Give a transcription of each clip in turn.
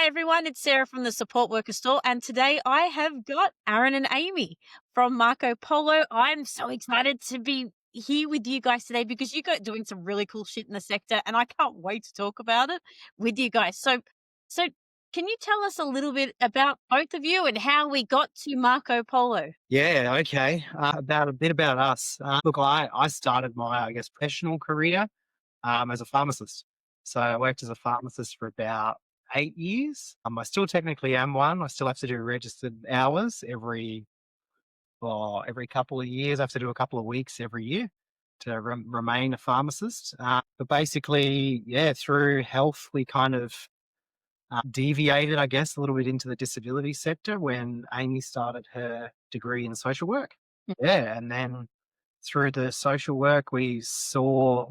everyone, it's Sarah from the Support Worker Store, and today I have got Aaron and Amy from Marco Polo. I'm so excited to be here with you guys today because you guys are doing some really cool shit in the sector, and I can't wait to talk about it with you guys. So can you tell us a little bit about both of you and how we got to Marco Polo? Yeah, okay. About a bit about us. Look, I started my, professional career as a pharmacist. So I worked as a pharmacist for about 8 years. I still technically am one. I still have to do registered hours every couple of years. I have to do a couple of weeks every year to remain a pharmacist. But basically, yeah, through health, we kind of deviated, I guess, a little bit into the disability sector when Amy started her degree in social work. Yeah, and then through the social work, we saw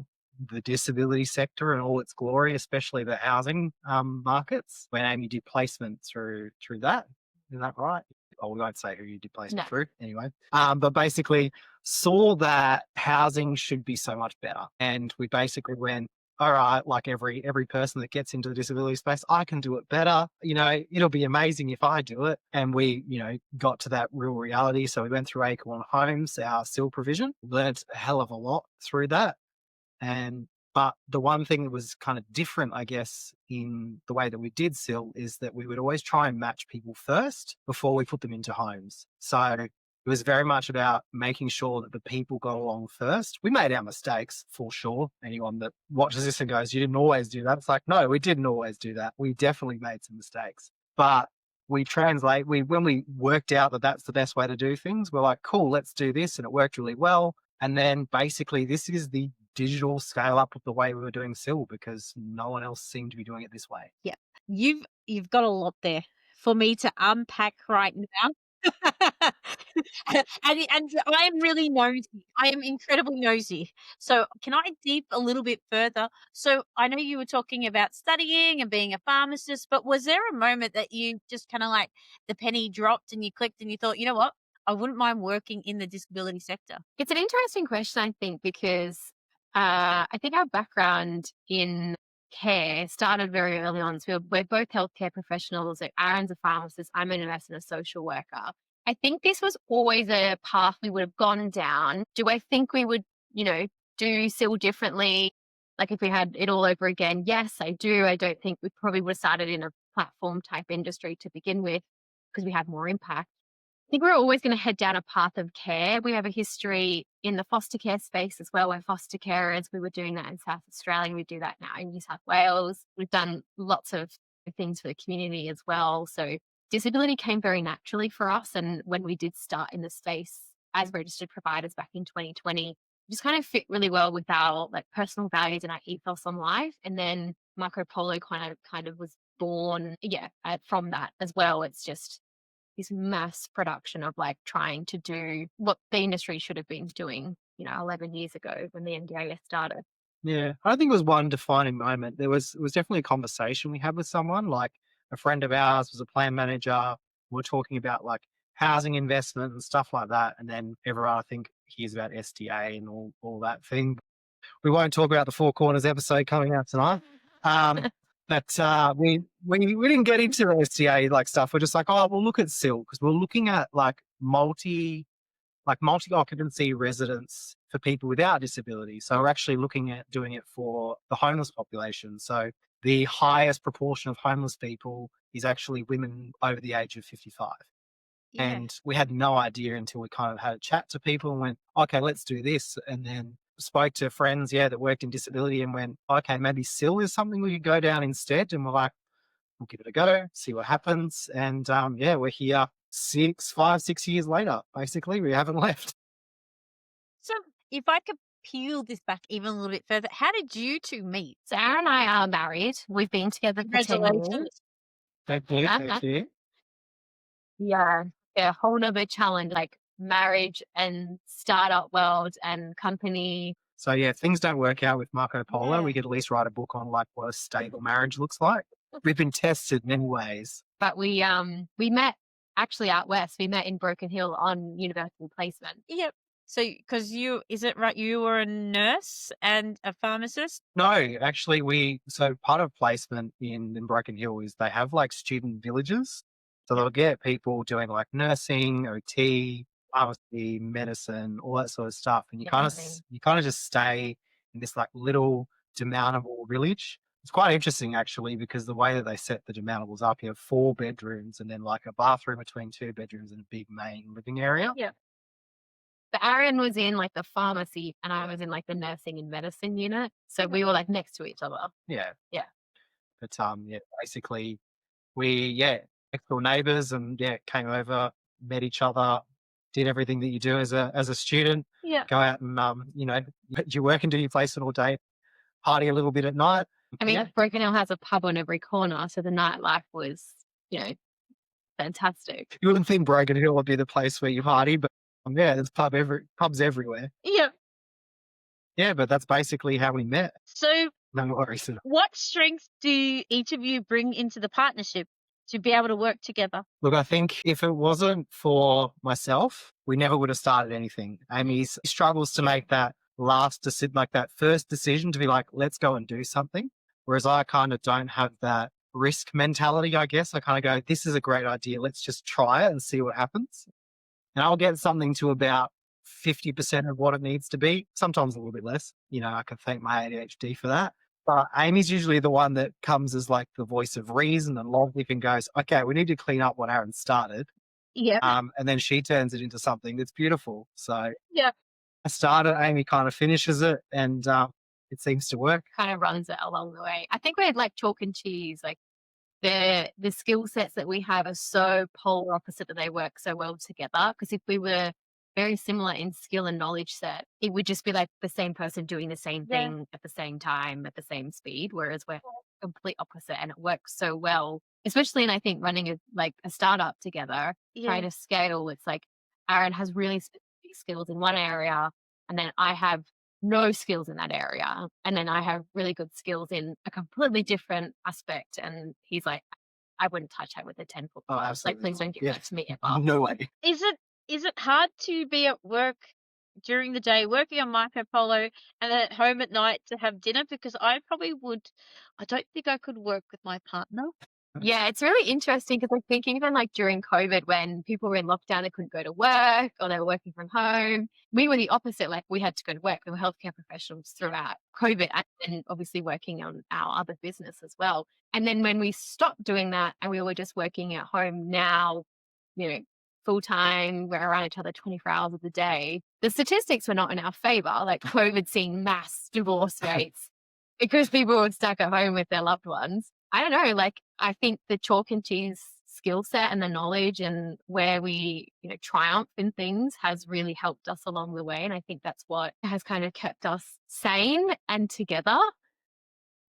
the disability sector in all its glory, especially the housing markets. When Amy did placement through that, is that right? Oh, we won't say who you did placement through anyway. But basically saw that housing should be so much better, and we basically went, all right, like every person that gets into the disability space, I can do it better. It'll be amazing if I do it. And we, got to that real reality. So we went through Acorn Homes, our SIL provision, learned a hell of a lot through that. But the one thing that was kind of different, I guess, in the way that we did SIL is that we would always try and match people first before we put them into homes. So it was very much about making sure that the people got along first. We made our mistakes for sure. Anyone that watches this and goes, you didn't always do that. It's like, no, we didn't always do that. We definitely made some mistakes. But when we worked out that that's the best way to do things, we're like, cool, let's do this. And it worked really well. And then basically this is the digital scale up of the way we were doing SIL because no one else seemed to be doing it this way. Yeah, you've got a lot there for me to unpack right now. And I am really nosy. I am incredibly nosy. So can I deep a little bit further? So I know you were talking about studying and being a pharmacist, but was there a moment that you just kind of like the penny dropped and you clicked and you thought, you know what? I wouldn't mind working in the disability sector. It's an interesting question, I think, because I think our background in care started very early on. So we're both healthcare professionals. So Aaron's a pharmacist, I'm a nurse and a social worker. I think this was always a path we would have gone down. Do I think we would, do SIL differently? Like if we had it all over again? Yes, I do. I don't think we probably would have started in a platform type industry to begin with because we had more impact. I think we're always going to head down a path of care. We have a history in the foster care space as well. We're foster carers. We were doing that in South Australia. We do that now in New South Wales. We've done lots of things for the community as well. So disability came very naturally for us. And when we did start in the space as registered providers back in 2020, just kind of fit really well with our personal values and our ethos on life. And then Marco Polo kind of was born, from that as well. It's just this mass production of trying to do what the industry should have been doing, 11 years ago when the NDIS started. Yeah, I don't think it was one defining moment. It was definitely a conversation we had with someone. Like a friend of ours was a plan manager. We're talking about housing investment and stuff like that. And then everyone, I think, hears about SDA and all that thing. We won't talk about the Four Corners episode coming out tonight. But we didn't get into SDA stuff. We're just we'll look at SIL because we're looking at multi occupancy residence for people without disability. So we're actually looking at doing it for the homeless population. So the highest proportion of homeless people is actually women over the age of 55. Yeah. And we had no idea until we kind of had a chat to people and went, okay, let's do this. And then spoke to friends, that worked in disability and went, okay, maybe SIL is something we could go down instead. And we're like, we'll give it a go, see what happens. And we're here 6 years later, basically. We haven't left. So if I could peel this back even a little bit further, how did you two meet? So Aaron and I are married. We've been together for 10 years. Thank you. Yeah, a whole nother challenge, marriage and startup world and company. So things don't work out with Marco Polo. Yeah. We could at least write a book on what a stable marriage looks like. We've been tested many ways. But we met actually out west. We met in Broken Hill on universal placement. Yep. So, because is it right? You were a nurse and a pharmacist? No, actually, so part of placement in Broken Hill is they have like student villages. So Yep. they'll get people doing like nursing, OT, pharmacy, medicine, all that sort of stuff. And Yeah, you kind of just stay in this like little demountable village. It's quite interesting actually because the way that they set the demountables up, you have 4 bedrooms and then like a bathroom between 2 bedrooms and a big main living area. yeah. But Aaron was in like the pharmacy and I was in like the nursing and medicine unit. So we were like next to each other. Yeah. Yeah. But yeah, basically next door neighbors and came over, met each other, did everything that you do as a student, Yeah. go out and you work and do your placement all day, party a little bit at night. I mean, Broken Hill has a pub on every corner. So the nightlife was, fantastic. You wouldn't think Broken Hill would be the place where you party, but there's pubs everywhere. Yeah. Yeah, but that's basically how we met. So, No worries at all. what strengths do each of you bring into the partnership to be able to work together? Look, I think if it wasn't for myself, we never would have started anything. Amy struggles to make that that first decision to be like, let's go and do something. Whereas I kind of don't have that risk mentality, I guess. I kind of go, this is a great idea. Let's just try it and see what happens. And I'll get something to about 50% of what it needs to be, sometimes a little bit less. I can thank my ADHD for that. But Amy's usually the one that comes as like the voice of reason and logic and goes, okay, we need to clean up what Aaron started. Yeah. And then she turns it into something that's beautiful. So Yeah. I started, Amy kind of finishes it, and it seems to work. Kind of runs it along the way. I think we're like chalk and cheese. Like the skill sets that we have are so polar opposite that they work so well together. Because if we were very similar in skill and knowledge set, it would just be like the same person doing the same thing at the same time at the same speed. Whereas we're complete opposite, and it works so well. Especially in I think running a startup together, trying to scale. It's like Aaron has really specific skills in one area, and then I have no skills in that area. And then I have really good skills in a completely different aspect. And he's like, I wouldn't touch that with a 10-foot pole. Like, Absolutely. please don't give that to me ever. No way. Is it hard to be at work during the day, working on Marco Polo, and then at home at night to have dinner? Because I don't think I could work with my partner. Yeah, it's really interesting because I think even like during COVID when people were in lockdown, they couldn't go to work or they were working from home. We were the opposite. Like we had to go to work. We were healthcare professionals throughout COVID and obviously working on our other business as well. And then when we stopped doing that and we were just working at home now, full time, we're around each other 24 hours of the day. The statistics were not in our favor. Like COVID seen mass divorce rates because people were stuck at home with their loved ones. I don't know, like I think the chalk and cheese skill set and the knowledge and where we, triumph in things has really helped us along the way. And I think that's what has kind of kept us sane and together.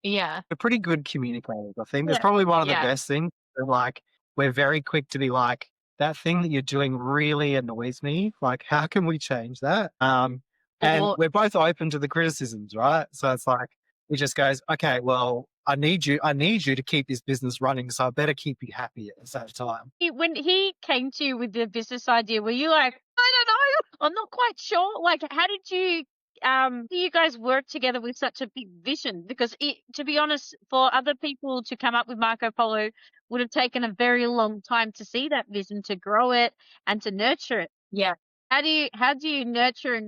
Yeah. We're pretty good communicators, I think. That's Yeah. probably one of the best things. Like, we're very quick to be like, that thing that you're doing really annoys me. Like, how can we change that? And we're both open to the criticisms, right? So it's like, it just goes, okay, well, I need you to keep this business running, so I better keep you happy at the same time. When he came to you with the business idea, were you like, I don't know, I'm not quite sure? Like, how did you do you guys work together with such a big vision? Because to be honest, for other people to come up with Marco Polo would have taken a very long time to see that vision, to grow it and to nurture it. Yeah. How do you nurture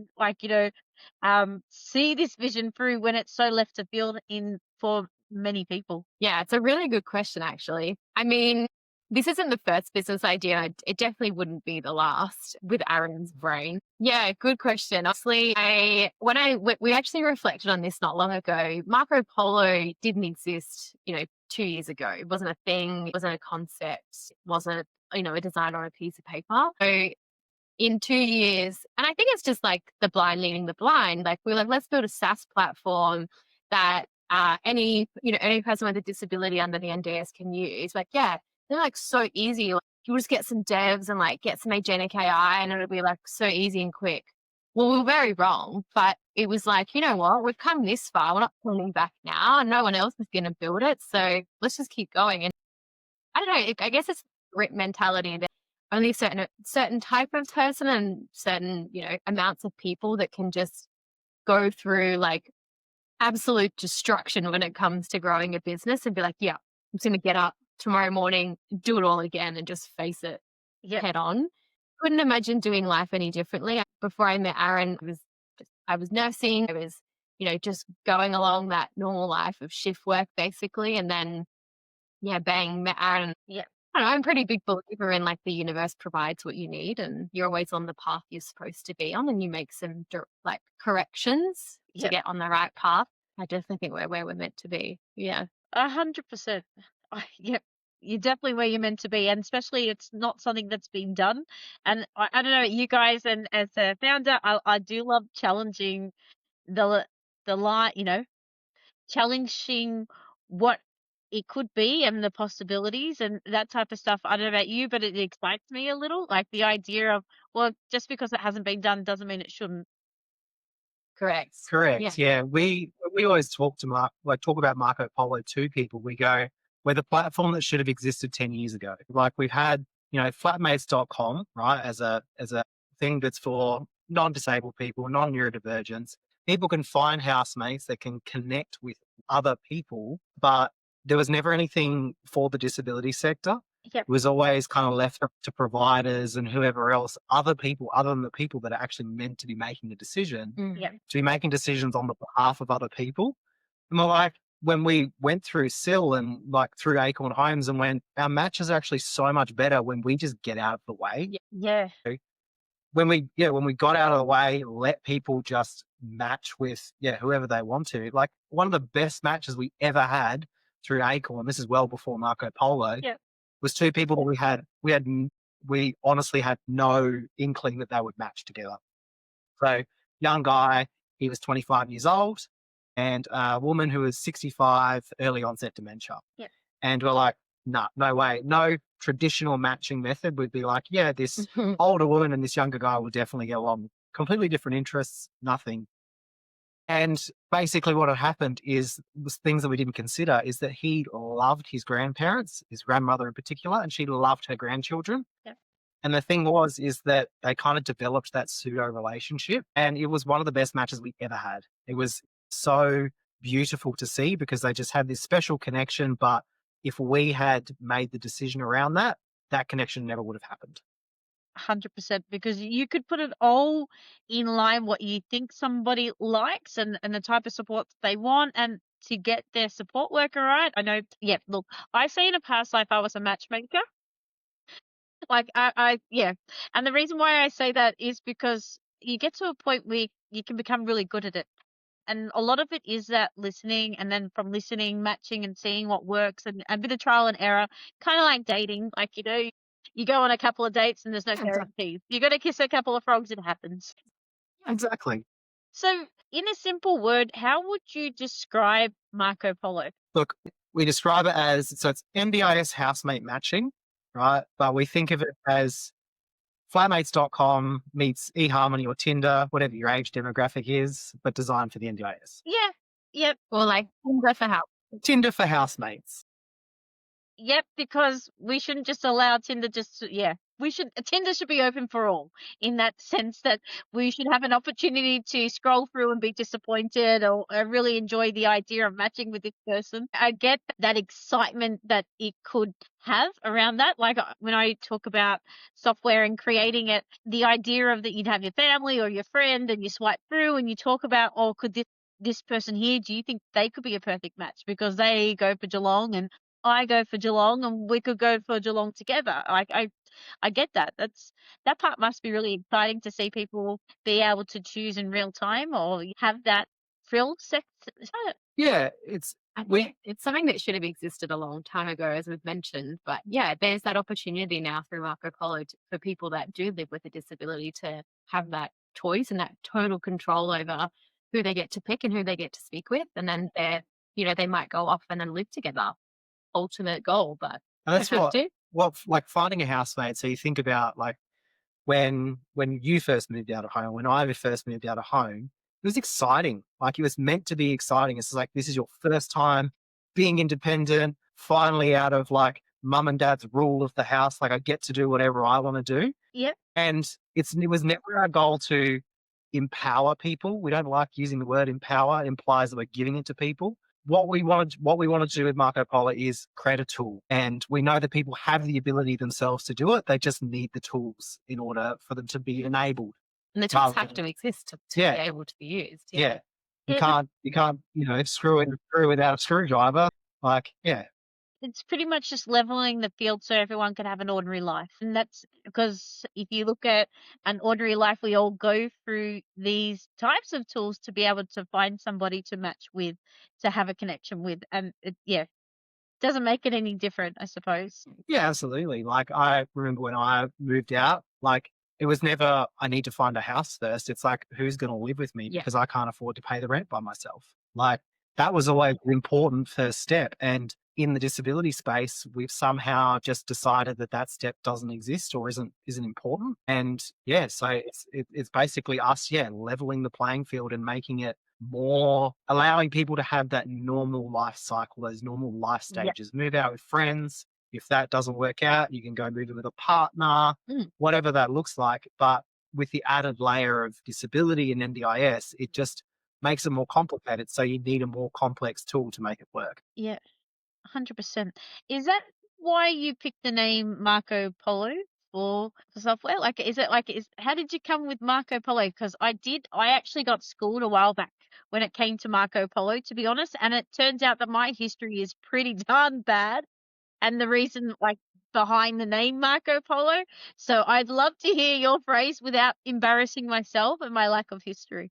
and see this vision through when it's so left to field for many people? Yeah, it's a really good question, actually. I mean, this isn't the first business idea. It definitely wouldn't be the last with Aaron's brain. Yeah, good question. Honestly, we actually reflected on this not long ago. Marco Polo didn't exist, 2 years ago. It wasn't a thing. It wasn't a concept. It wasn't, a design on a piece of paper. So in 2 years, and I think it's just like the blind leading the blind. Like we're like, let's build a SaaS platform that any person with a disability under the NDIS can use. Like, yeah, they're like so easy. Like, you'll just get some devs and like get some agentic AI and it'll be like so easy and quick. Well, we were very wrong, but it was like, you know what, we've come this far. We're not turning back now and no one else is going to build it. So let's just keep going. And I don't know, I guess it's grit mentality that only certain type of person and certain, amounts of people that can just go through like absolute destruction when it comes to growing a business and be like, yeah, I'm just going to get up tomorrow morning, do it all again and just face it Yep. head on. Couldn't imagine doing life any differently. Before I met Aaron, I was nursing. I was, just going along that normal life of shift work basically. And then, yeah, bang, met Aaron. Yep. I don't know, I'm a pretty big believer in like the universe provides what you need and you're always on the path you're supposed to be on and you make some like corrections to Yep. get on the right path. I definitely think we're where we're meant to be. Yeah. 100%. Yep. You're definitely where you're meant to be. And especially it's not something that's been done. And I don't know, you guys, and as a founder, I do love challenging the line, challenging what it could be and the possibilities and that type of stuff. I don't know about you, but it excites me a little. Like the idea of, well, just because it hasn't been done doesn't mean it shouldn't. Correct. Yeah. Correct. Yeah. We always talk about Marco Polo to people. We go, we're the platform that should have existed 10 years ago. Like we've had, flatmates.com, right, as a thing that's for non-disabled people, non-neurodivergents. People can find housemates that can connect with other people, but there was never anything for the disability sector. Yep. It was always kind of left up to providers and whoever else, other people, other than the people that are actually meant to be making the decision, Yep. to be making decisions on the behalf of other people. And we're like, when we went through SIL and like through Acorn Homes and when our matches are actually so much better when we just get out of the way. Yeah. When we got out of the way, let people just match with whoever they want to. Like one of the best matches we ever had through Acorn, this is well before Marco Polo, Yep. was two people that we honestly had no inkling that they would match together. So young guy, he was 25 years old, and a woman who was 65, early onset dementia. Yep. And we're like, no way. No traditional matching method would be like, this older woman and this younger guy will definitely get along. Completely different interests, nothing. And basically what had happened was things that we didn't consider is that he loved his grandparents, his grandmother in particular, and she loved her grandchildren. Yep. And the thing is that they kind of developed that pseudo relationship. And it was one of the best matches we ever had. It was so beautiful to see because they just had this special connection. But if we had made the decision around that, that connection never would have happened. 100%, because you could put it all in line what you think somebody likes and the type of support they want and to get their support worker right. I know, look, I say in a past life I was a matchmaker. Like and the reason why I say that is because you get to a point where you can become really good at it. And a lot of it is that listening, and then from listening, matching and seeing what works and a bit of trial and error, kind of like dating. Like, you go on a couple of dates and there's no guarantees. You got to kiss a couple of frogs, it happens. Exactly. So in a simple word, how would you describe Marco Polo? Look, we describe it as, so it's NDIS housemate matching, right? But we think of it as flatmates.com meets eHarmony or Tinder, whatever your age demographic is, but designed for the NDIS. Yeah. Yep. Or like Tinder for house. Tinder for housemates. Yep, because we shouldn't just allow Tinder Tinder should be open for all, in that sense that we should have an opportunity to scroll through and be disappointed or really enjoy the idea of matching with this person. I get that excitement that it could have around that. Like when I talk about software and creating it, the idea of that you'd have your family or your friend and you swipe through and you talk about, oh, could this person here, do you think they could be a perfect match because they go for Geelong and I go for Geelong and we could go for Geelong together. Like I get that. That part must be really exciting to see people be able to choose in real time or have that thrill sex. Yeah, it's something that should have existed a long time ago, as we've mentioned. But yeah, there's that opportunity now through Marco Polo for people that do live with a disability to have that choice and that total control over who they get to pick and who they get to speak with. And then they might go off and then live together. Ultimate goal, but and that's like finding a housemate. So you think about like when you first moved out of home, when I first moved out of home, it was exciting. Like it was meant to be exciting. It's like, this is your first time being independent, finally out of like mum and dad's rule of the house. Like I get to do whatever I want to do. Yep. And it was never our goal to empower people. We don't like using the word empower. It implies that we're giving it to people. What we want to do with Marco Polo is create a tool. And we know that people have the ability themselves to do it. They just need the tools in order for them to be enabled. And the tools rather have than- to exist to Yeah. be able to be used. Yeah. You Yeah, can't, screw without a screwdriver. Like, yeah. it's pretty much just leveling the field so everyone can have an ordinary life. And that's because if you look at an ordinary life, we all go through these types of tools to be able to find somebody to match with, to have a connection with. And yeah, doesn't make it any different, I suppose. Yeah, absolutely. Like I remember when I moved out, like it was never, I need to find a house first. It's like, who's going to live with me Yeah. because I can't afford to pay the rent by myself. Like that was always an important first step. And in the disability space, we've somehow just decided that that step doesn't exist or isn't important. And yeah, so it's basically us, leveling the playing field and making it more, allowing people to have that normal life cycle, those normal life Yeah. stages. Move out with friends. If that doesn't work out, you can go move in with a partner, whatever that looks like. But with the added layer of disability and NDIS, it just makes it more complicated. So you need a more complex tool to make it work. Yeah, 100%. Is that why you picked the name Marco Polo for software? Like, is it like, how did you come with Marco Polo? Because I actually got schooled a while back when it came to Marco Polo, to be honest. And it turns out that my history is pretty darn bad. And the reason, like, behind the name Marco Polo. So I'd love to hear your phrase without embarrassing myself and my lack of history.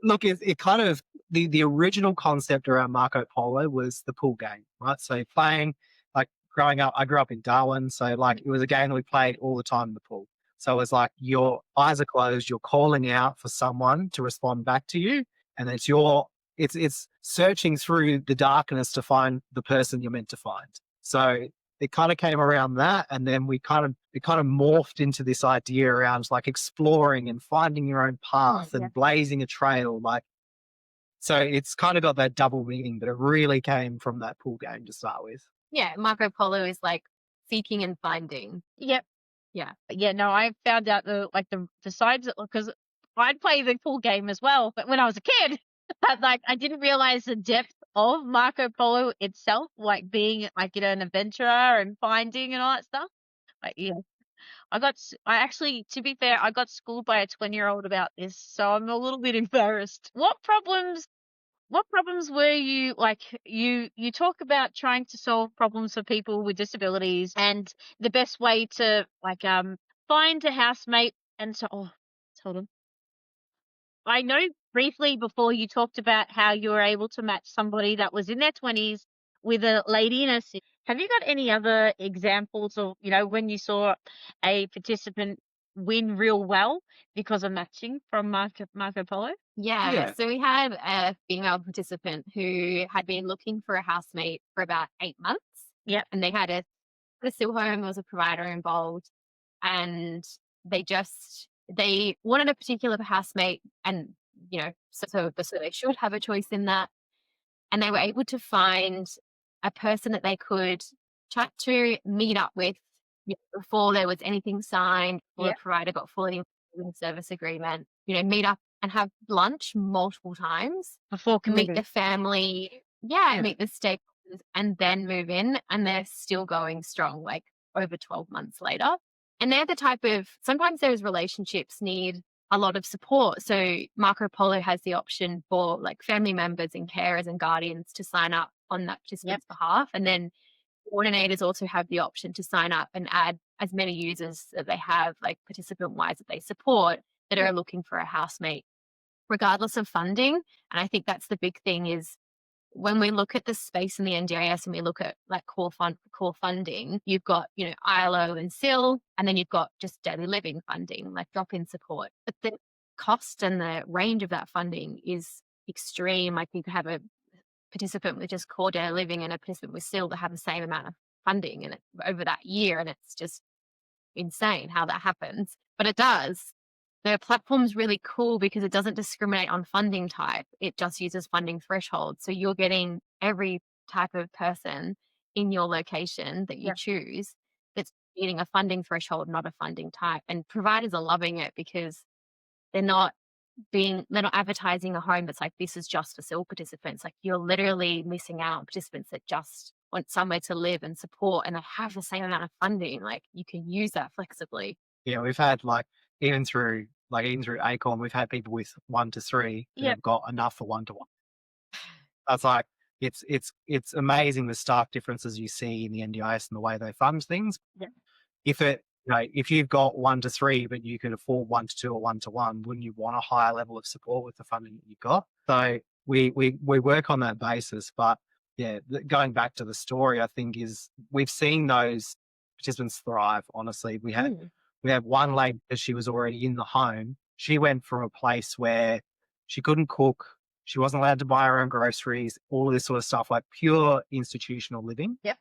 Look, it kind of the original concept around Marco Polo was the pool game, right? So playing, like growing up, I grew up in Darwin, so like it was a game that we played all the time in the pool. So it was like your eyes are closed, you're calling out for someone to respond back to you, and it's searching through the darkness to find the person you're meant to find. So it kind of came around that, and then it kind of morphed into this idea around like exploring and finding your own path Yeah. and blazing a trail. Like, so it's kind of got that double meaning, but it really came from that pool game to start with. Yeah. Marco Polo is like seeking and finding. Yep. Yeah. Yeah, no, I found out the sides because I'd play the pool game as well, but when I was a kid, but like I didn't realize the depth of Marco Polo itself, like being like an adventurer and finding and all that stuff. Like yeah, I actually, to be fair, I got schooled by a 20-year-old about this, so I'm a little bit embarrassed. What problems were you like you talk about trying to solve problems for people with disabilities and the best way to like find a housemate and so hold on. I know briefly before you talked about how you were able to match somebody that was in their 20s with a lady in her 60s. Have you got any other examples of, when you saw a participant win real well because of matching from Marco Polo? Yeah. Yeah. So we had a female participant who had been looking for a housemate for about 8 months. Yep. And they had a still home, there was a provider involved, and they wanted a particular housemate, and so they should have a choice in that. And they were able to find a person that they could chat to, meet up with before there was anything signed, before Yep. the provider got fully involved in the service agreement, meet up and have lunch multiple times, Before meet committing. the family, Yeah. meet the stakeholders, and then move in. And they're still going strong, like over 12 months later. And they're the type of, sometimes those relationships need a lot of support. So Marco Polo has the option for like family members and carers and guardians to sign up on that participant's behalf. And then coordinators also have the option to sign up and add as many users that they have, like participant wise, that they support, that are looking for a housemate, regardless of funding. And I think that's the big thing is when we look at the space in the NDIS and we look at like core funding, you've got, ILO and SIL, and then you've got just daily living funding, like drop-in support. But the cost and the range of that funding is extreme. Like you could have a participant with just core daily living and a participant with SIL that have the same amount of funding and over that year. And it's just insane how that happens. But it does. The platform's really cool because it doesn't discriminate on funding type. It just uses funding thresholds. So you're getting every type of person in your location that you Yeah. choose that's meeting a funding threshold, not a funding type. And providers are loving it because they're not they're not advertising a home that's like, this is just for SIL participants. Like, you're literally missing out on participants that just want somewhere to live and support and they have the same amount of funding. Like, you can use that flexibly. Yeah, we've had even through Acorn, we've had people with 1 to 3 that Yeah. have got enough for 1 to 1. That's like it's amazing the stark differences you see in the NDIS and the way they fund things. Yeah. If you've got 1 to 3, but you could afford 1 to 2 or 1 to 1, wouldn't you want a higher level of support with the funding that you've got? So we work on that basis. But yeah, going back to the story, I think is we've seen those participants thrive. Honestly, we have one lady because she was already in the home. She went from a place where she couldn't cook, she wasn't allowed to buy her own groceries, all of this sort of stuff, like pure institutional living. Yep.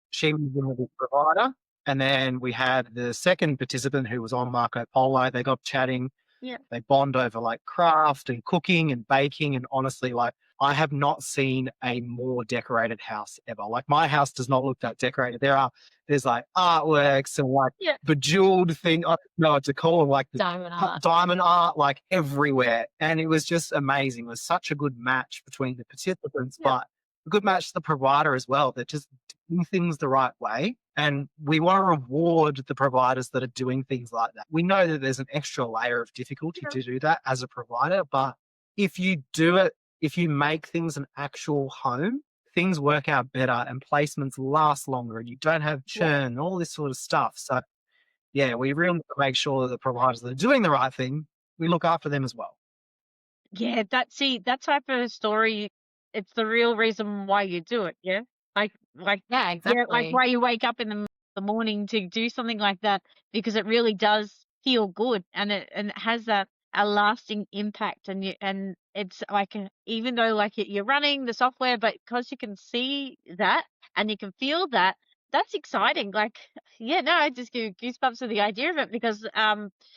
She was the provider. And then we had the second participant who was on Marco Polo. They got chatting. Yeah. They bond over like craft and cooking and baking. And honestly, like I have not seen a more decorated house ever. Like my house does not look that decorated. There's like artworks and like Yeah. bejeweled thing. I don't know what to call them, like the Diamond art. diamond art, like everywhere. And it was just amazing. It was such a good match between the participants, Yeah. but a good match to the provider as well. That just doing things the right way. And we want to reward the providers that are doing things like that. We know that there's an extra layer of difficulty Yeah. to do that as a provider, but if you do it, if you make things an actual home, things work out better and placements last longer and you don't have churn and all this sort of stuff. So yeah, we really make sure that the providers that are doing the right thing, we look after them as well. Yeah, that type of story, it's the real reason why you do it, yeah? Like Yeah, yeah, like exactly. why you wake up in the morning to do something like that because it really does feel good and it has a lasting impact and it's like even though like you're running the software, but because you can see that and you can feel that, that's exciting. Like yeah, no, I just get goosebumps with the idea of it because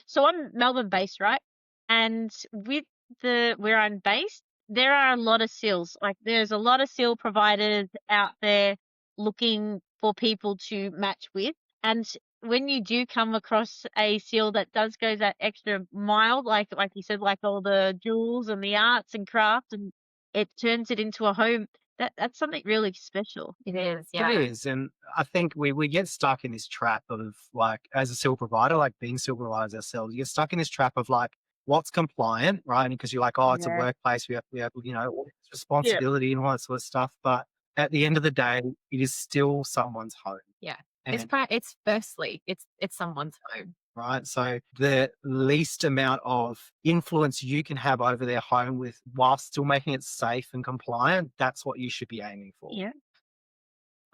so I'm Melbourne based, right? And with the where I'm based, there are a lot of SEALs. Like there's a lot of SEAL providers out there looking for people to match with. And when you do come across a SEAL that does go that extra mile, like you said, like all the jewels and the arts and crafts, and it turns it into a home, that's something really special. It is. It Yeah. is. And I think we get stuck in this trap of like, as a SIL provider, like being SIL providers ourselves, you get stuck in this trap of like, what's compliant, right? Because you're like, oh, it's a Yeah. workplace. We have, all this Yeah. responsibility and all that sort of stuff. But at the end of the day, it is still someone's home. Yeah. And It's firstly, it's someone's home. right. So the least amount of influence you can have over their home with while still making it safe and compliant, that's what you should be aiming for. Yeah.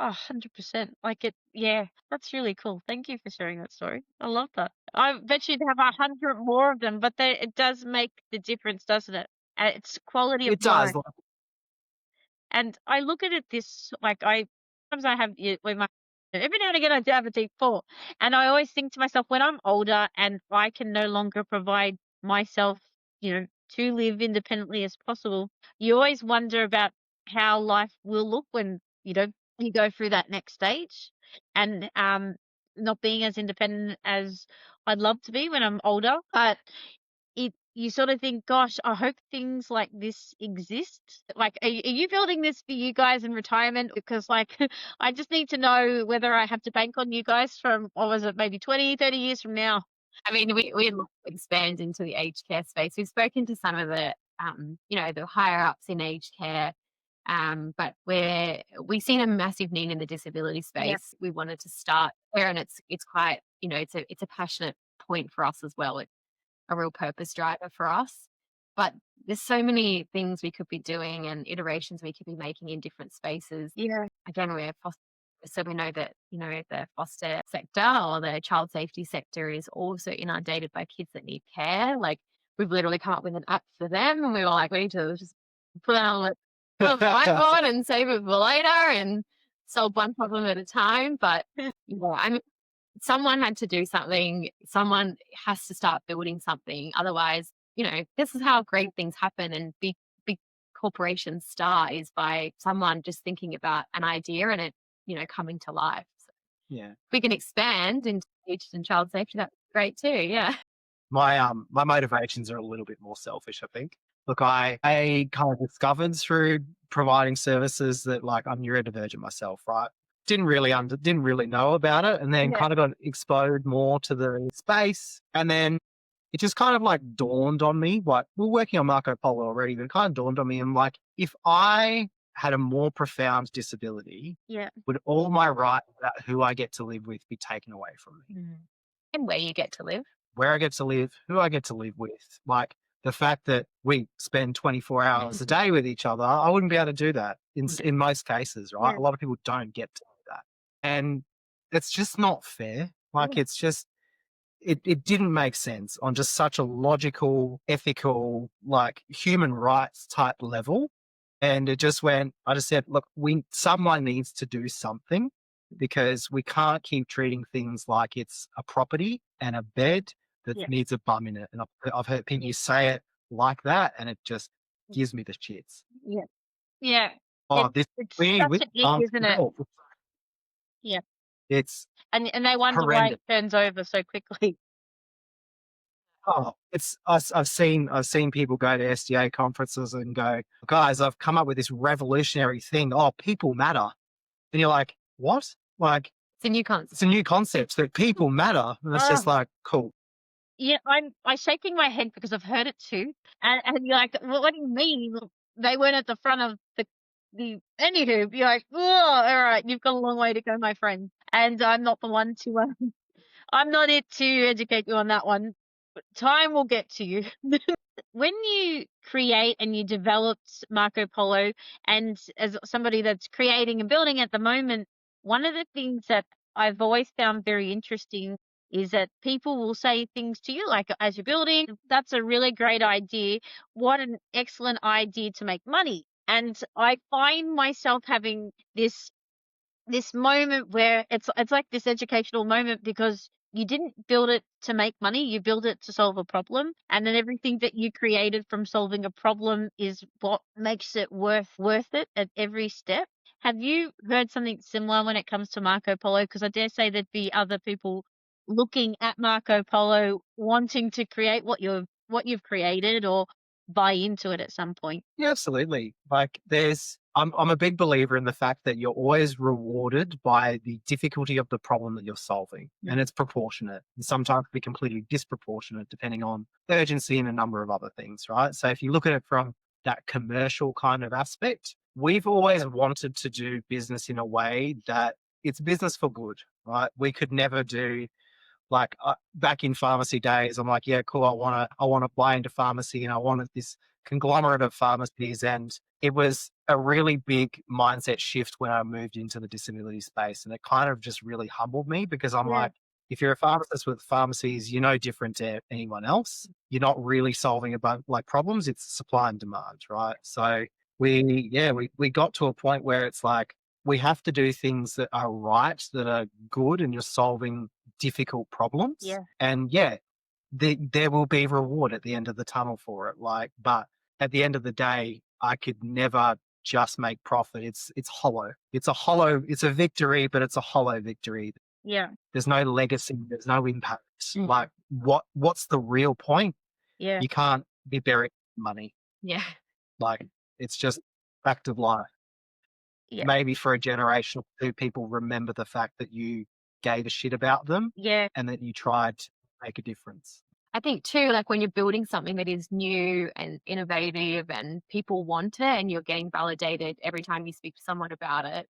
100%. Like it, yeah, that's really cool. Thank you for sharing that story. I love that. I bet you'd have 100 more of them, but it does make the difference, doesn't it? It's quality of It does. life. And I look at it this like sometimes I have with my every now and again I do have a deep thought, and I always think to myself when I'm older and I can no longer provide myself, to live independently as possible. You always wonder about how life will look when you go through that next stage, and not being as independent as I'd love to be when I'm older, but you sort of think, gosh, I hope things like this exist. Like, are you building this for you guys in retirement? Because like, I just need to know whether I have to bank on you guys from, what was it, maybe 20, 30 years from now. I mean, we look to expand into the aged care space. We've spoken to some of the, the higher ups in aged care, but we've seen a massive need in the disability Yeah. space. We wanted to start there, and it's quite, it's a passionate point for us as well. It's a real purpose driver for us. But there's so many things we could be doing and iterations we could be making in different spaces. Yeah. Again, so we know that, the foster sector or the child safety sector is also inundated by kids that need care. Like, we've literally come up with an app for them, and we were like, we need to just put it on the whiteboard and save it for later and solve one problem at a time. But I mean, someone had to do something. Someone has to start building something. Otherwise, this is how great things happen and big corporations start, is by someone just thinking about an idea and it coming to life. So Yeah. if we can expand into aged and child safety, that's great too. Yeah. My motivations are a little bit more selfish, I think. Look, I kind of discovered through providing services that like I'm neurodivergent myself, right? Didn't really know about it, and then Yeah. kind of got exposed more to the space, and then it just kind of like dawned on me. Like we're working on Marco Polo already, but it kind of dawned on me. I'm like, if I had a more profound disability, Yeah. would all my rights about who I get to live with be taken away from me? Mm. And where you get to live. Where I get to live, who I get to live with. Like the fact that we spend 24 hours a day with each other, I wouldn't be able to do that in most cases, right? Yeah. A lot of people don't get to do that. And it's just not fair. Like it's just, it didn't make sense on just such a logical, ethical, like human rights type level. And it just I just said, look, someone needs to do something because we can't keep treating things like it's a property and a bed that Yeah. needs a bum in it. And I've heard people say it like that, and it just gives me the shits. Yeah. Yeah. Oh, It's we need such with an ick, isn't it? no, Yeah. it's And they wonder why horrendous. it turns over so quickly. Oh, I've seen people go to SDA conferences and go, guys, I've come up with this revolutionary thing. Oh, people matter. And you're like, what? Like, It's a new concept. it's a new concept that people matter. And it's just Oh, like, cool. yeah, I'm shaking my head because I've heard it too. And you're like, well, what do you mean? They weren't at the front of the anywho, you're like, oh, all right, you've got a long way to go, my friend. And I'm not the one to I'm not it to educate you on that one. But time will get to you. When you create and you developed Marco Polo, and as somebody that's creating and building at the moment, one of the things that I've always found very interesting is that people will say things to you like, as you're building, that's a really great idea. What an excellent idea to make money. And I find myself having this moment where it's like this educational moment because you didn't build it to make money, you build it to solve a problem, and then everything that you created from solving a problem is what makes it worth it at every step. Have you heard something similar when it comes to Marco Polo? Because I dare say there'd be other people looking at Marco Polo wanting to create what you've created or buy into it at some point. Yeah, absolutely. Like I'm a big believer in the fact that you're always rewarded by the difficulty of the problem that you're solving. And it's proportionate. And sometimes be completely disproportionate depending on urgency and a number of other things, right? So if you look at it from that commercial kind of aspect, we've always wanted to do business in a way that it's business for good, right? We could never do like back in pharmacy days, I'm like, yeah, cool. I want to buy into pharmacy, and I wanted this conglomerate of pharmacies. And it was a really big mindset shift when I moved into the disability space, and it kind of just really humbled me because I'm Yeah. like, if you're a pharmacist with pharmacies, you're no different to anyone else. You're not really solving about like problems. It's supply and demand, right? So we got to a point where it's like we have to do things that are right, that are good, and you're solving difficult problems. Yeah. And there will be reward at the end of the tunnel for it. Like, but at the end of the day, I could never just make profit. It's hollow. It's a victory, but it's a hollow victory. Yeah. There's no legacy, there's no impact. Mm. Like what's the real point? Yeah. You can't be buried in money. Yeah. Like it's just fact of life. Yeah. Maybe for a generation or two, people remember the fact that you gave a shit about them Yeah. and that you tried to make a difference. I think too, like when you're building something that is new and innovative and people want it and you're getting validated every time you speak to someone about it,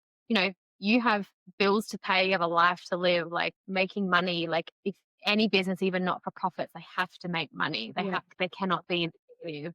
you have bills to pay, you have a life to live, like making money. Like if any business, even not for profits, they have to make money. Yeah. They cannot be negative.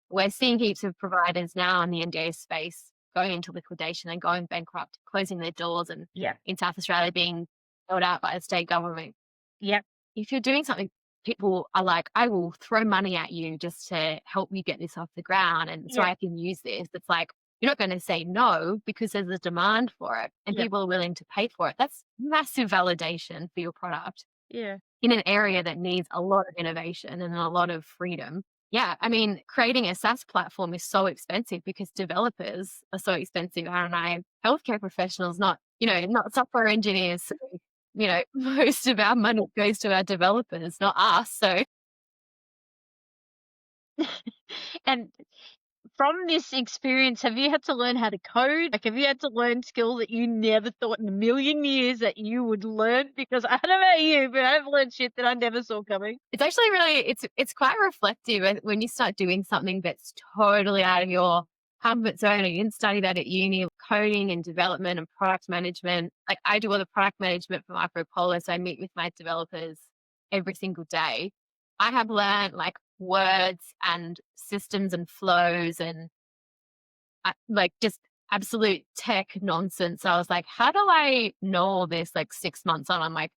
We're seeing heaps of providers now in the NDIS space going into liquidation and going bankrupt, closing their doors, and Yeah. in South Australia being bailed out by the state government. Yeah. If you're doing something, people are like, I will throw money at you just to help you get this off the ground and so Yeah. I can use this. It's like, you're not going to say no because there's a demand for it and Yeah. people are willing to pay for it. That's massive validation for your product Yeah. in an area that needs a lot of innovation and a lot of freedom. Yeah, I mean, creating a SaaS platform is so expensive because developers are so expensive. I don't know, healthcare professionals, not not software engineers. So, most of our money goes to our developers, not us. So And from this experience, have you had to learn how to code? Like, have you had to learn skill that you never thought in a million years that you would learn? Because I don't know about you, but I've learned shit that I never saw coming. it's actually really, it's quite reflective when you start doing something that's totally out of your comfort zone, or you didn't study that at uni, coding and development and product management. Like, I do all the product management for Marco Polo, so I meet with my developers every single day. I have learned like words and systems and flows and like just absolute tech nonsense. I was like, how do I know all this like 6 months on? I'm like,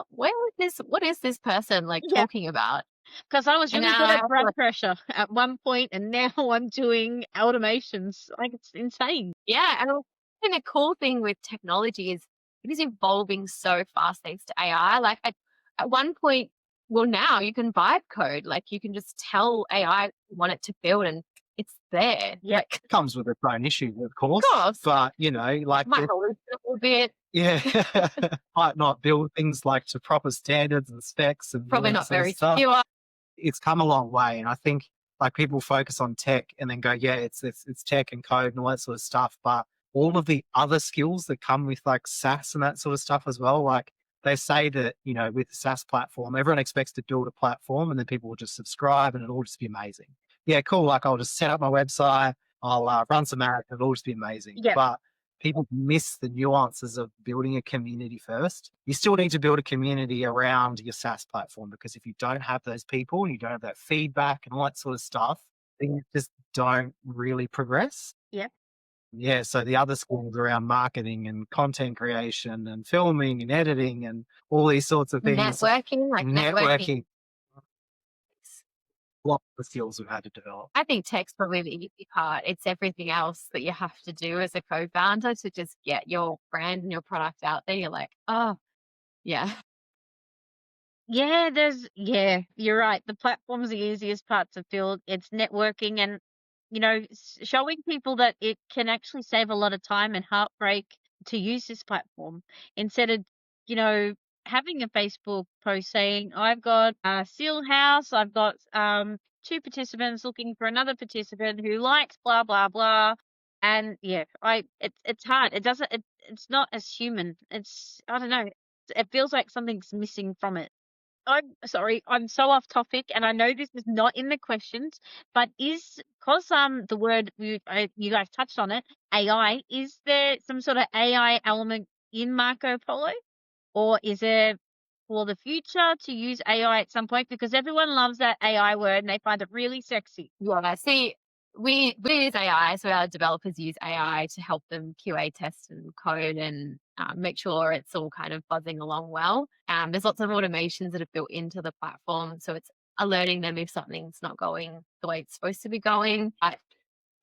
what is this person like Yeah, talking about? because I was And really now good I at have to, blood pressure at one point, and now I'm doing automations. Like, it's insane. yeah. And the cool thing with technology is it is evolving so fast thanks to AI. Like at one point, well, now you can vibe code. Like, you can just tell AI you want it to build and it's there. Yeah. Like, Comes with its own issues, of of course, course, but like might hallucinate a little bit. yeah, might not build things like to proper standards and specs and all Probably that not sort of very stuff. secure. It's come a long way, and I think like people focus on tech and then go, yeah, it's tech and code and all that sort of stuff, but all of the other skills that come with like SaaS and that sort of stuff as well, like they say that with the SaaS platform, everyone expects to build a platform and then people will just subscribe and it'll all just be amazing. Yeah, cool. Like, I'll just set up my website, I'll run some ads, and it'll all just be amazing. Yeah. But people miss the nuances of building a community first. You still need to build a community around your SaaS platform, because if you don't have those people and you don't have that feedback and all that sort of stuff, things just don't really progress. Yeah. Yeah, so the other skills around marketing and content creation and filming and editing and all these sorts of things, Networking, like networking. networking, lots of skills we've had to develop. I think tech's probably the easy part. It's everything else that you have to do as a co-founder to just get your brand and your product out there. You're like, oh, yeah. Yeah, you're right. The platform's the easiest part to build. It's networking and, showing people that it can actually save a lot of time and heartbreak to use this platform instead of, you know, having a Facebook post saying, I've got a seal house, I've got two participants looking for another participant who likes blah blah blah. And yeah, it's hard. It's not as human. It's, I don't know. It feels like something's missing from it. I'm sorry, I'm so off topic, and I know this is not in the questions, but is because the word you guys touched on it, AI, is there some sort of AI element in Marco Polo, or is there for the future to use AI at some point? Because everyone loves that AI word and they find it really sexy. Yeah. See, we use AI, so our developers use AI to help them QA test and code and make sure it's all kind of buzzing along well. There's lots of automations that are built into the platform, so it's alerting them if something's not going the way it's supposed to be going.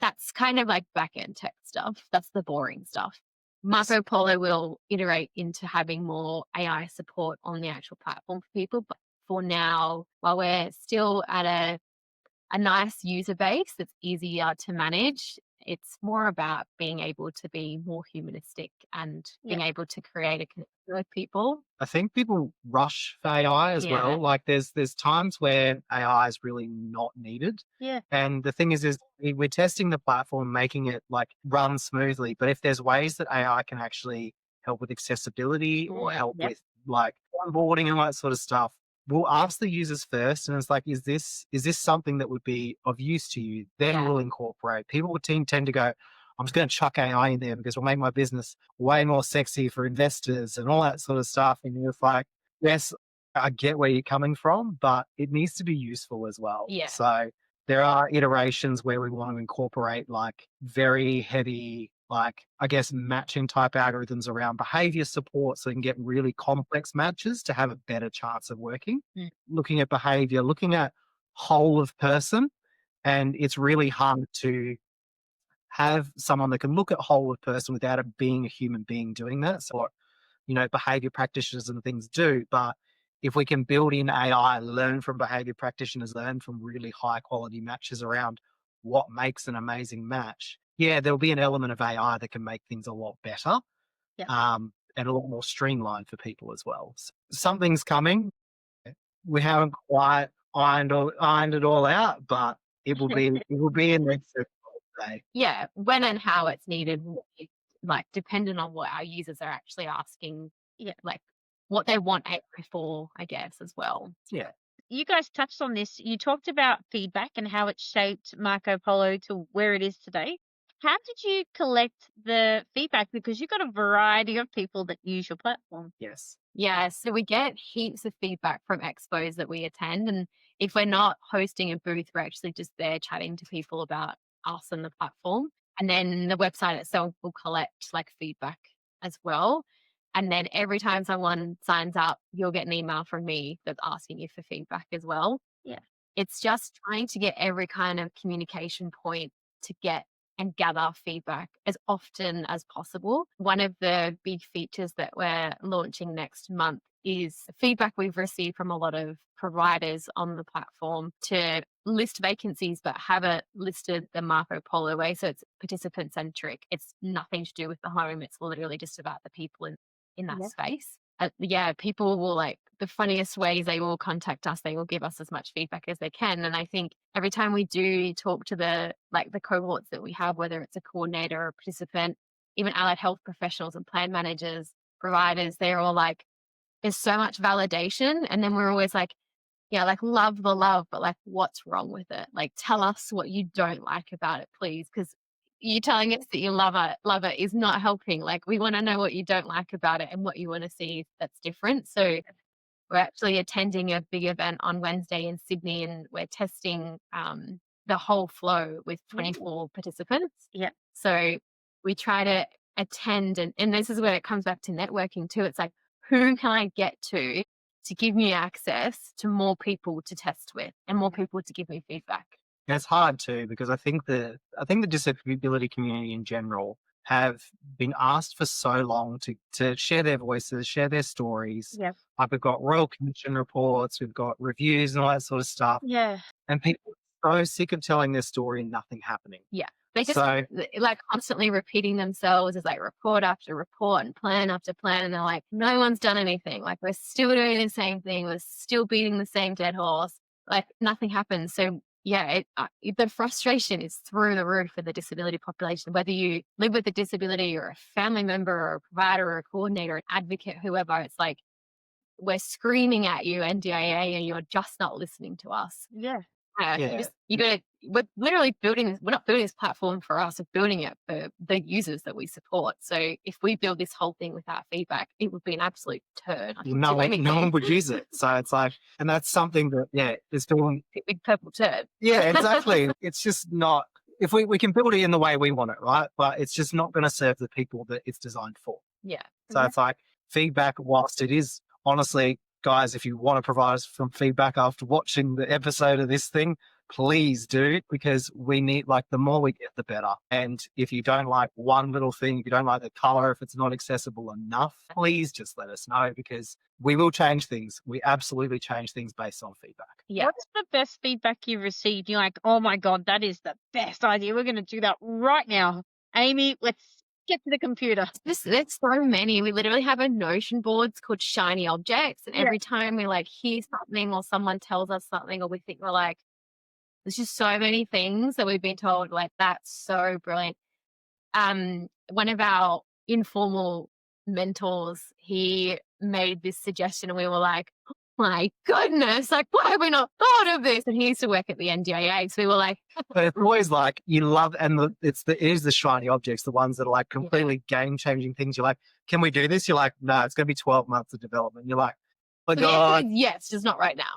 That's kind of like back end tech stuff. That's the boring stuff. Marco Polo will iterate into having more AI support on the actual platform for people. But for now, while we're still at a nice user base that's easier to manage, it's more about being able to be more humanistic and Yeah. being able to create a connection with people. I think people rush for AI as Yeah. well. Like, there's times where AI is really not needed. Yeah. And the thing is we're testing the platform, making it like run smoothly. But if there's ways that AI can actually help with accessibility or help Yep. with like onboarding and all that sort of stuff, we'll ask the users first. And it's like, is this something that would be of use to you? Then Yeah. we'll incorporate. People would tend to go, I'm just going to chuck AI in there because it'll make my business way more sexy for investors and all that sort of stuff. And you're like, yes, I get where you're coming from, but it needs to be useful as well. Yeah. So there are iterations where we want to incorporate like very heavy, like, I guess, matching type algorithms around behavior support so you can get really complex matches to have a better chance of working. Looking at behavior, looking at whole of person, and it's really hard to have someone that can look at whole of person without it being a human being doing that. So, behavior practitioners and things do. But if we can build in AI, learn from behavior practitioners, learn from really high quality matches around what makes an amazing match, yeah, there'll be an element of AI that can make things a lot better. and a lot more streamlined for people as well. So something's coming. We haven't quite ironed it all out, but it will be in next day. Yeah, when and how it's needed, like depending on what our users are actually asking, like what they want AI for, I guess, as well. Yeah. You guys touched on this. You talked about feedback and how it shaped Marco Polo to where it is today. How did you collect the feedback? Because you've got a variety of people that use your platform. Yes. Yeah, so we get heaps of feedback from expos that we attend. And if we're not hosting a booth, we're actually just there chatting to people about us and the platform. And then the website itself will collect like feedback as well. And then every time someone signs up, you'll get an email from me that's asking you for feedback as well. Yeah. It's just trying to get every kind of communication point to get and gather feedback as often as possible. One of the big features that we're launching next month is feedback we've received from a lot of providers on the platform to list vacancies, but have it listed the Marco Polo way. So it's participant centric. It's nothing to do with the home. It's literally just about the people in that space. People will like the funniest ways they will contact us. They will give us as much feedback as they can. And I think every time we do talk to the cohorts that we have, whether it's a coordinator or a participant, even allied health professionals and plan managers, providers, they're all like, there's so much validation. And then we're always like, yeah, like love the love, but like what's wrong with it? Like tell us what you don't like about it, please. Because you telling us that you love it is not helping. Like we want to know what you don't like about it and what you want to see that's different. So we're actually attending a big event on Wednesday in Sydney, and we're testing the whole flow with 24 participants. Yeah. So we try to attend, and this is where it comes back to networking too. It's like, who can I get to give me access to more people to test with and more people to give me feedback? And it's hard too, because I think the disability community in general have been asked for so long to share their voices, share their stories. Yeah. Like we've got Royal Commission reports, we've got reviews and all that sort of stuff. Yeah. And people are so sick of telling their story and nothing happening. Yeah. They just like constantly repeating themselves as like report after report and plan after plan. And they're like, no one's done anything. Like we're still doing the same thing. We're still beating the same dead horse. Like nothing happens. So yeah, the frustration is through the roof for the disability population, whether you live with a disability or a family member or a provider or a coordinator, an advocate, whoever. It's like we're screaming at you, NDIA, and you're just not listening to us. Yeah. We're literally building this. We're not building this platform for us. We're building it for the users that we support. So if we build this whole thing without feedback, it would be an absolute turd. No one would use it. So it's like, and that's something that, it's feeling big purple turd. Yeah, exactly. It's just not, if we can build it in the way we want it, right? But it's just not going to serve the people that it's designed for. Yeah. So it's like feedback, whilst it is, honestly, guys, if you want to provide us some feedback after watching the episode of this thing, please do, because we need, like, the more we get, the better. And if you don't like one little thing, if you don't like the color, if it's not accessible enough, please just let us know, because we will change things. We absolutely change things based on feedback. Yeah. What's the best feedback you've received? You're like, oh my God, that is the best idea. We're going to do that right now. Amy, let's get to the computer. There's so many. We literally have a Notion boards called Shiny Objects. And every time we like hear something or someone tells us something or we think we're like, there's just so many things that we've been told, like, that's so brilliant. One of our informal mentors, he made this suggestion and we were like, oh my goodness, like, why have we not thought of this? And he used to work at the NDIS. So we were like, but it's always like, you love, and it is the shiny objects, the ones that are like completely game changing things. You're like, can we do this? You're like, no, it's going to be 12 months of development. You're like, oh my God. Yes, just not right now.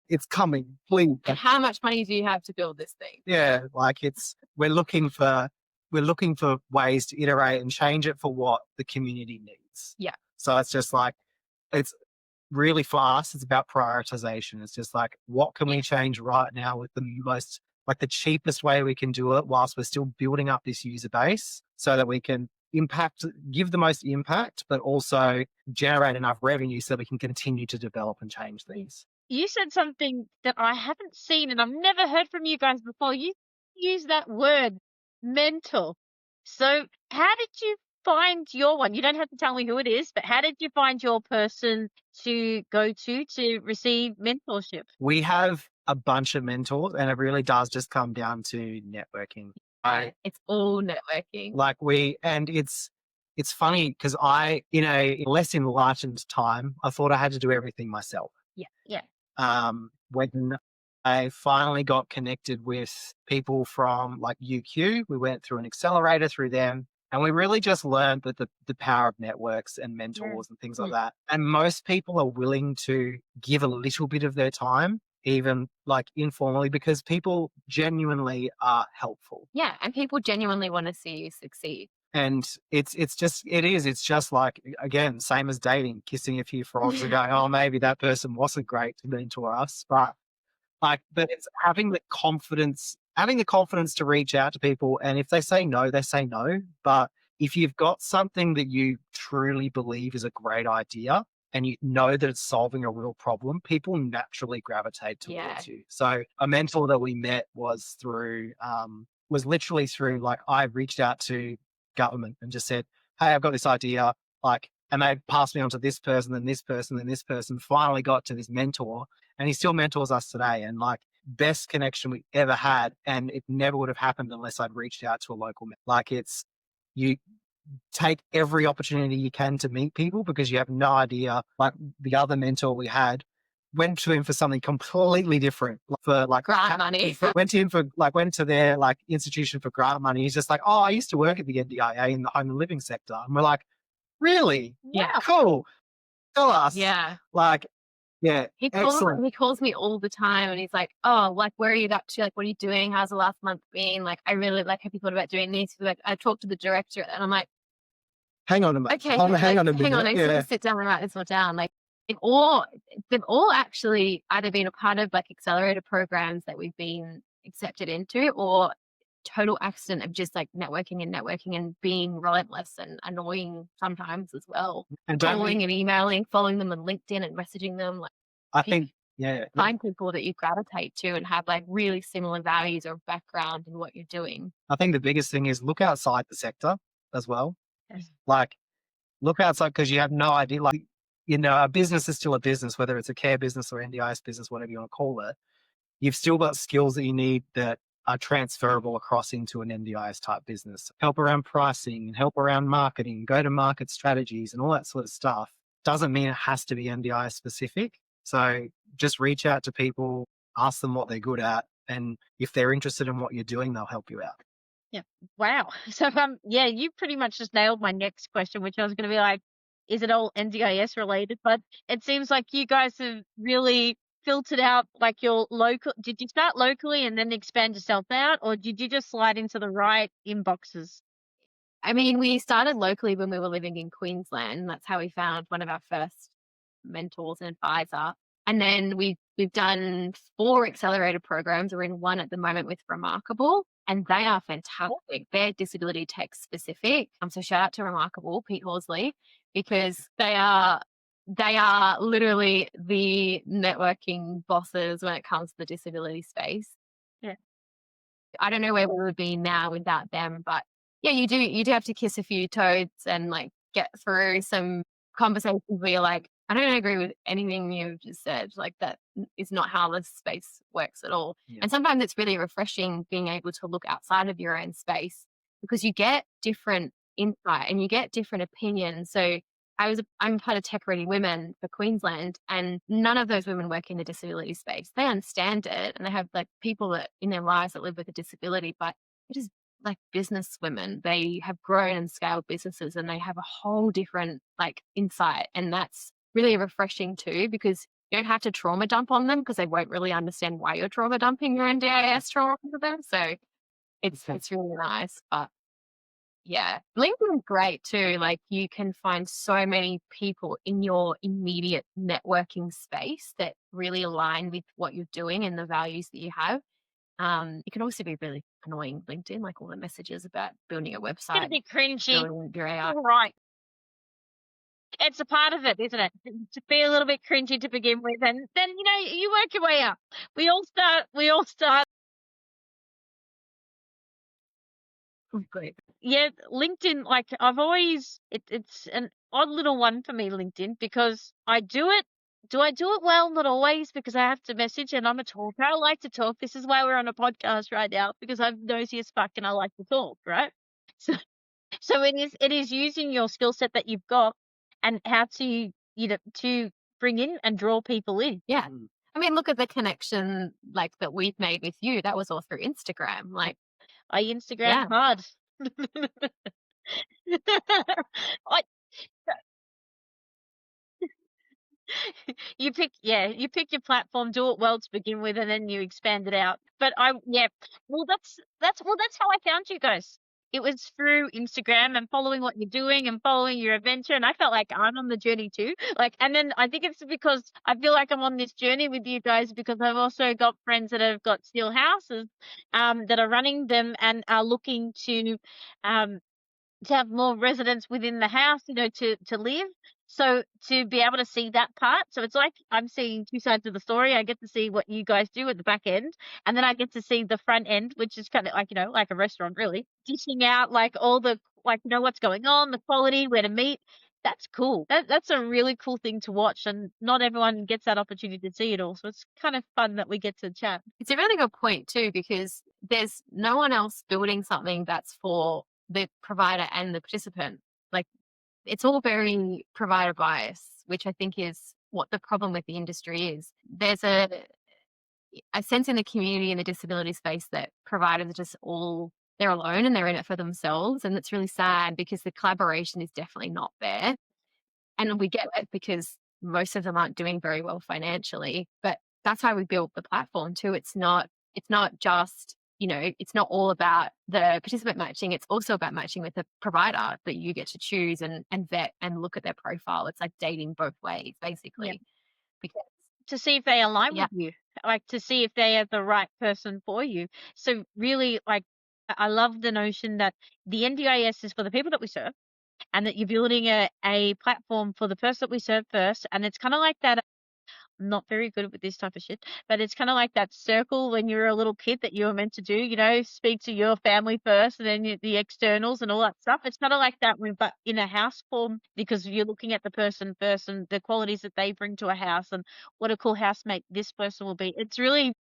It's coming, please. And how much money do you have to build this thing? Yeah, like we're looking for ways to iterate and change it for what the community needs. Yeah. So it's just like, it's really fast. It's about prioritization. It's just like, what can we change right now with the most, like the cheapest way we can do it whilst we're still building up this user base so that we can give the most impact, but also generate enough revenue so we can continue to develop and change things. You said something that I haven't seen and I've never heard from you guys before. You use that word, mental. So how did you find your one? You don't have to tell me who it is, but how did you find your person to go to receive mentorship? We have a bunch of mentors, and it really does just come down to networking. It's all networking. And it's funny because in a less enlightened time, I thought I had to do everything myself. Yeah. When I finally got connected with people from like UQ, we went through an accelerator through them, and we really just learned that the power of networks and mentors and things like that. And most people are willing to give a little bit of their time, even like informally, because people genuinely are helpful. Yeah, and people genuinely want to see you succeed. And it's just like, again, same as dating, kissing a few frogs and going, oh, maybe that person wasn't great to mentor us. But it's having the confidence to reach out to people. And if they say no, they say no. But if you've got something that you truly believe is a great idea and you know that it's solving a real problem, people naturally gravitate towards you. So a mentor that we met was literally through, like, I reached out to government and just said, hey, I've got this idea, and they passed me on to this person, then this person, then this person, finally got to this mentor, and he still mentors us today. And like, best connection we ever had, and it never would have happened unless I'd reached out to a local you take every opportunity you can to meet people, because you have no idea. Like, the other mentor we had went to him for something completely different, for like grant money. went to their like institution for grant money. He's just like, oh, I used to work at the NDIA in the home and living sector. And we're like, really? Yeah. Cool. Tell us. Yeah. Yeah. Excellent. He calls me all the time and he's like, oh, like, where are you up to? Like, what are you doing? How's the last month been? Like, I really have you thought about doing this? Like, I talked to the director and I'm like, hang on a minute. Okay, hang on a minute. Hang on, I need to sit down and write this all down. Like, they've all actually either been a part of like accelerator programs that we've been accepted into, or total accident of just like networking and being relentless and annoying sometimes as well. And calling and emailing, following them on LinkedIn and messaging them. Like, I think, find people that you gravitate to and have like really similar values or background in what you're doing. I think the biggest thing is look outside the sector as well. Yes. Like, look outside, because you have no idea. Like, a business is still a business, whether it's a care business or NDIS business, whatever you want to call it. You've still got skills that you need that are transferable across into an NDIS type business. Help around pricing, help around marketing, go to market strategies and all that sort of stuff. Doesn't mean it has to be NDIS specific. So just reach out to people, ask them what they're good at, and if they're interested in what you're doing, they'll help you out. Yeah. Wow. So you pretty much just nailed my next question, which I was going to be like, is it all NDIS related? But it seems like you guys have really filtered out like your local. Did you start locally and then expand yourself out, or did you just slide into the right inboxes? I mean, we started locally when we were living in Queensland. That's how we found one of our first mentors and advisor. And then we've done 4 accelerator programs. We're in one at the moment with Remarkable, and they are fantastic. They're disability tech specific. So shout out to Remarkable, Pete Horsley, because they are literally the networking bosses when it comes to the disability space. Yeah. I don't know where we would be now without them, but yeah, you do have to kiss a few toads and like get through some conversations where you're like, I don't agree with anything you've just said. Like, that is not how this space works at all. Yeah. And sometimes it's really refreshing being able to look outside of your own space, because you get different insight and you get different opinions. So I'm part of Tech Ready Women for Queensland, and none of those women work in the disability space. They understand it and they have like people that in their lives that live with a disability, but it is like business women. They have grown and scaled businesses and they have a whole different like insight. And that's really refreshing too, because you don't have to trauma dump on them, because they won't really understand why you're trauma dumping your NDIS trauma onto them. So it's really nice. But yeah, LinkedIn's great too. Like, you can find so many people in your immediate networking space that really align with what you're doing and the values that you have. It can also be really annoying, LinkedIn, like all the messages about building a It's going website, to be cringy. building your AI. Right. It's a part of it, isn't it? To be a little bit cringy to begin with, and then you work your way up. We all start Great. Yeah, LinkedIn, like I've always, it's an odd little one for me, LinkedIn, because I do it. Do I do it well? Not always, because I have to message and I'm a talker. I like to talk. This is why we're on a podcast right now, because I'm nosy as fuck and I like to talk, right? So, so it is using your skill set that you've got and how to, to bring in and draw people in. Yeah. I mean, look at the connection like that we've made with you. That was all through Instagram. Like, I Instagram yeah. hard. I you pick your platform, do it well to begin with, and then you expand it out. But that's how I found you guys. It was through Instagram and following what you're doing and following your adventure, and I felt like I'm on the journey too. Like, and then I think it's because I feel like I'm on this journey with you guys because I've also got friends that have got steel houses, that are running them and are looking um, to have more residents within the house, to live. So to be able to see that part, so it's like I'm seeing two sides of the story. I get to see what you guys do at the back end, and then I get to see the front end, which is kind of like, like a restaurant really, dishing out like all the, like, what's going on, the quality, where to meet. That's cool. That's a really cool thing to watch, and not everyone gets that opportunity to see it all. So it's kind of fun that we get to chat. It's a really good point too, because there's no one else building something that's for the provider and the participant. Like, it's all very provider bias, which I think is what the problem with the industry is. There's a sense in the community in the disability space that providers are just they're alone and they're in it for themselves. And it's really sad because the collaboration is definitely not there. And we get it because most of them aren't doing very well financially, but that's why we built the platform too. It's not just, it's not all about the participant matching. It's also about matching with the provider that you get to choose and vet and look at their profile. It's like dating both ways, basically. Because To see if they align yeah, with you, like to see if they are the right person for you. So really, like, I love the notion that the NDIS is for the people that we serve, and that you're building a platform for the person that we serve first. And it's kind of like that. I'm not very good with this type of shit, but it's kind of like that circle when you were a little kid that you were meant to do, speak to your family first and then the externals and all that stuff. It's kind of like that, but in a house form, because you're looking at the person first and the qualities that they bring to a house and what a cool housemate this person will be. It's really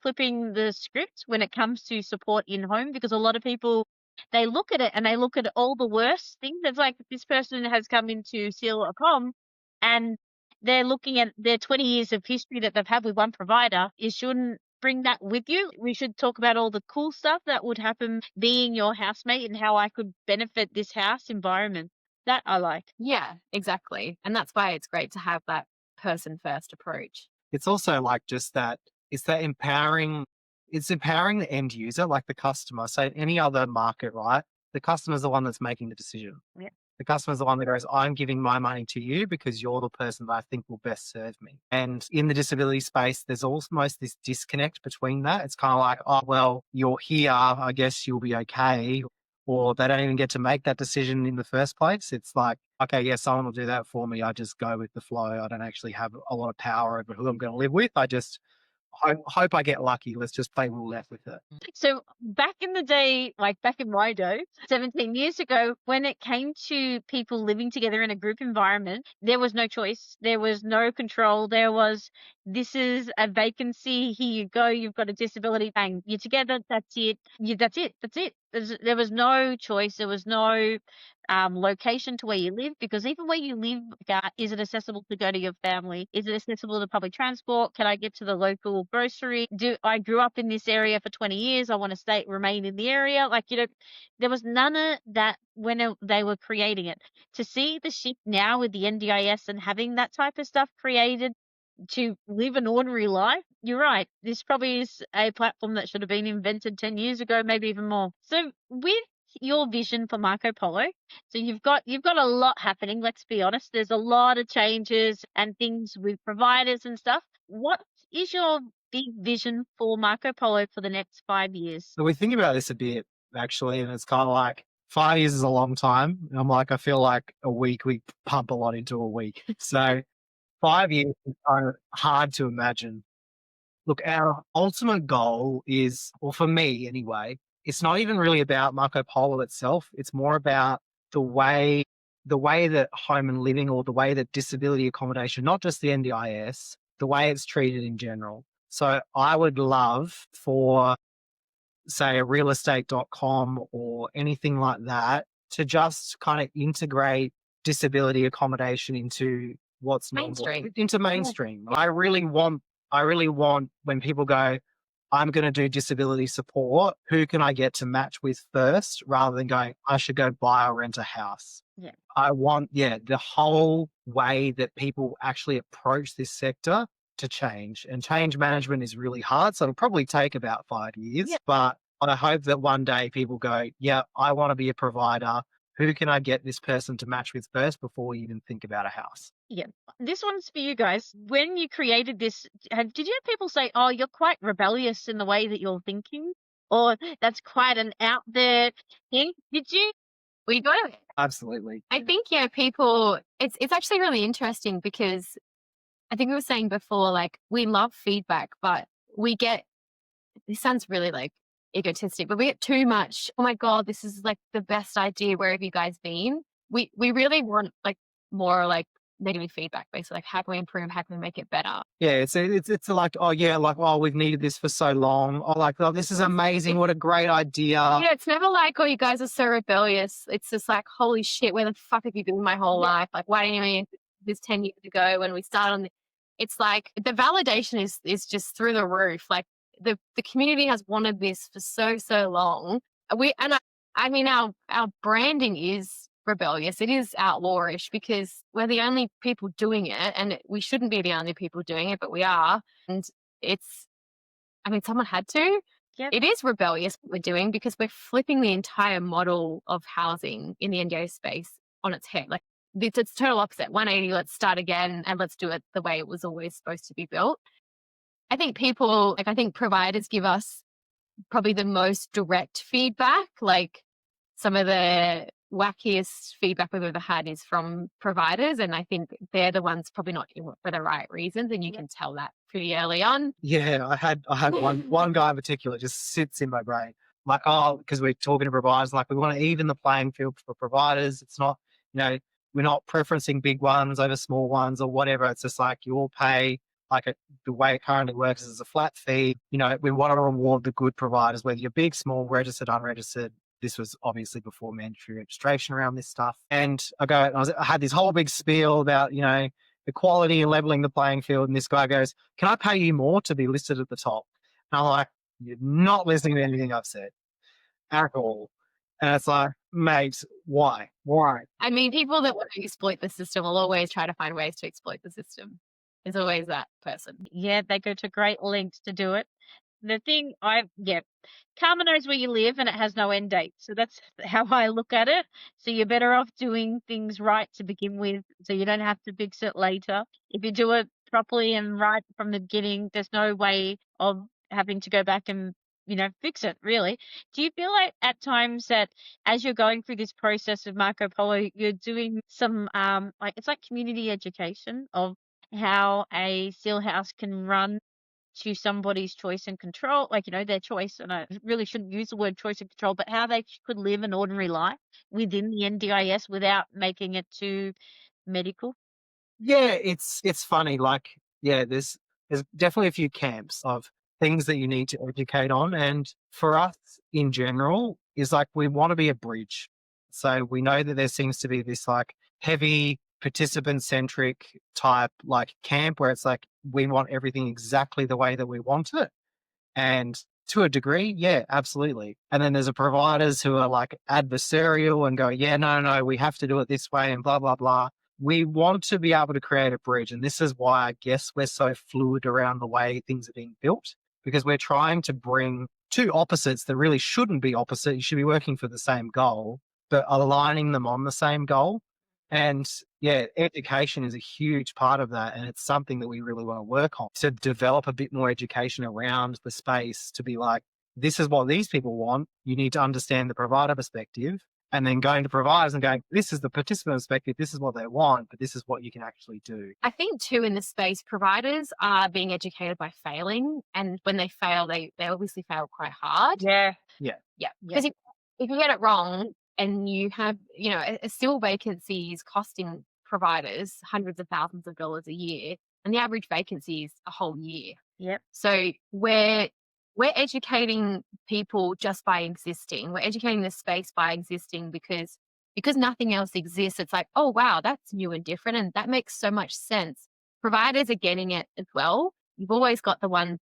flipping the script when it comes to support in home, because a lot of people, they look at it and they look at all the worst things. It's like this person has come into seal.com and they're looking at their 20 years of history that they've had with one provider. You shouldn't bring that with you. We should talk about all the cool stuff that would happen being your housemate and how I could benefit this house environment. That I like. yeah, exactly. And that's why it's great to have that person first approach. It's also like just that it's that empowering, it's empowering the end user, like the customer. So in any other market, right? The customer's the one that's making the decision. Yeah. The customer's the one that goes, I'm giving my money to you because you're the person that I think will best serve me. And in the disability space, there's almost this disconnect between that. It's kind of like, oh, well, you're here, I guess you'll be okay. Or they don't even get to make that decision in the first place. It's like, okay, yeah, someone will do that for me. I just go with the flow. I don't actually have a lot of power over who I'm going to live with. I just hope I get lucky. Let's just play roulette with it. So back in the day, like back in my day, 17 years ago, when it came to people living together in a group environment, there was no choice. There was no control. This is a vacancy. Here you go. You've got a disability. Bang, you're together. That's it. That's it. That's it. There was no choice. There was no location to where you live, because even where you live, is it accessible to go to your family? Is it accessible to public transport? Can I get to the local grocery? I grew up in this area for 20 years. I want to remain in the area. Like, there was none of that when they were creating it. To see the shift now with the NDIS and having that type of stuff created to live an ordinary life, you're right. This probably is a platform that should have been invented 10 years ago, maybe even more. So with your vision for Marco Polo, so you've got a lot happening, let's be honest. There's a lot of changes and things with providers and stuff. What is your big vision for Marco Polo for the next 5 years? So we think about this a bit, actually, and it's kind of like 5 years is a long time. And I'm like, I feel like a week, we pump a lot into a week. So 5 years is kind of hard to imagine. Look, our ultimate goal is, or for me anyway, it's not even really about Marco Polo itself. It's more about the way that home and living, or the way that disability accommodation, not just the NDIS, the way it's treated in general. So I would love for, say, a realestate.com or anything like that to just kind of integrate disability accommodation into what's normal, Mainstream. into mainstream. I really want when people go, I'm going to do disability support, who can I get to match with first, rather than going, I should go buy or rent a house. Yeah. I want, the whole way that people actually approach this sector to change. And change management is really hard. So it'll probably take about 5 years. Yeah. But I hope that one day people go, yeah, I want to be a provider. Who can I get this person to match with first before we even think about a house? Yeah. This one's for you guys. When you created this, did you have people say, oh, you're quite rebellious in the way that you're thinking? Or that's quite an out there thing? Did you? We got it. Absolutely. I think, people, it's actually really interesting because I think we were saying before, like, we love feedback, but we get, this sounds really like egotistic, but we get too much, oh my God, this is like the best idea. Where have you guys been? We really want like more like negative feedback, basically, like, how can we improve? How can we make it better? Yeah, it's like, oh yeah, like, oh, we've needed this for so long. Oh, like, oh, this is amazing. What a great idea. Yeah, it's never like, oh, you guys are so rebellious. It's just like, holy shit, where the fuck have you been my whole life? Like, why didn't you this 10 years ago when we started on the, it's like the validation is just through the roof. Like the community has wanted this for so long. I mean, our branding is rebellious. It is outlawish because we're the only people doing it, and we shouldn't be the only people doing it, but we are. And someone had to. Yep. It is rebellious what we're doing because we're flipping the entire model of housing in the NDO space on its head. Like, it's total opposite. 180, let's start again and let's do it the way it was always supposed to be built. I think I think providers give us probably the most direct feedback. Like, some of the wackiest feedback we've ever had is from providers, and I think they're the ones probably not doing it for the right reasons, and you can tell that pretty early on. Yeah, I had one guy in particular just sits in my brain. Like, oh, because we're talking to providers, like, we want to even the playing field for providers. It's not, we're not preferencing big ones over small ones or whatever. It's just like, you all pay the way it currently works is a flat fee. We want to reward the good providers, whether you're big, small, registered, unregistered. This was obviously before mandatory registration around this stuff. And I had this whole big spiel about, equality and leveling the playing field. And this guy goes, can I pay you more to be listed at the top? And I'm like, you're not listening to anything I've said at all. And it's like, mate, why? I mean, people that want to exploit the system will always try to find ways to exploit the system. There's always that person. Yeah, they go to great lengths to do it. The thing Karma knows where you live and it has no end date. So that's how I look at it. So you're better off doing things right to begin with, so you don't have to fix it later. If you do it properly and right from the beginning, there's no way of having to go back and, fix it, really. Do you feel like at times that as you're going through this process of Marco Polo, you're doing some, it's like community education of how a seal house can run to somebody's choice and control, their choice, and I really shouldn't use the word choice and control, but how they could live an ordinary life within the NDIS without making it too medical? Yeah, it's funny. Like, yeah, there's definitely a few camps of things that you need to educate on. And for us in general is like, we want to be a bridge. So we know that there seems to be this like heavy participant centric type like camp where it's like, we want everything exactly the way that we want it. And to a degree, yeah, absolutely. And then there's providers who are like adversarial and go, yeah, no, we have to do it this way and blah, blah, blah. We want to be able to create a bridge. And this is why I guess we're so fluid around the way things are being built, because we're trying to bring two opposites that really shouldn't be opposite. You should be working for the same goal, but aligning them on the same goal. And yeah, education is a huge part of that. And it's something that we really want to work on, to develop a bit more education around the space, to be like, this is what these people want. You need to understand the provider perspective. and then going to providers and going, this is the participant perspective, this is what they want, but this is what you can actually do. I think too in this space, providers are being educated by failing, and when they fail, they obviously fail quite hard. Yeah. Yeah, Yeah. because if you get it wrong and you have, you know, a still vacancy is costing providers hundreds of thousands of dollars a year, and the average vacancy is a whole year. Yep. So we're educating people just by existing. We're educating the space by existing because nothing else exists. It's like, oh wow, that's new and different, and that makes so much sense. Providers are getting it as well. You've always got the ones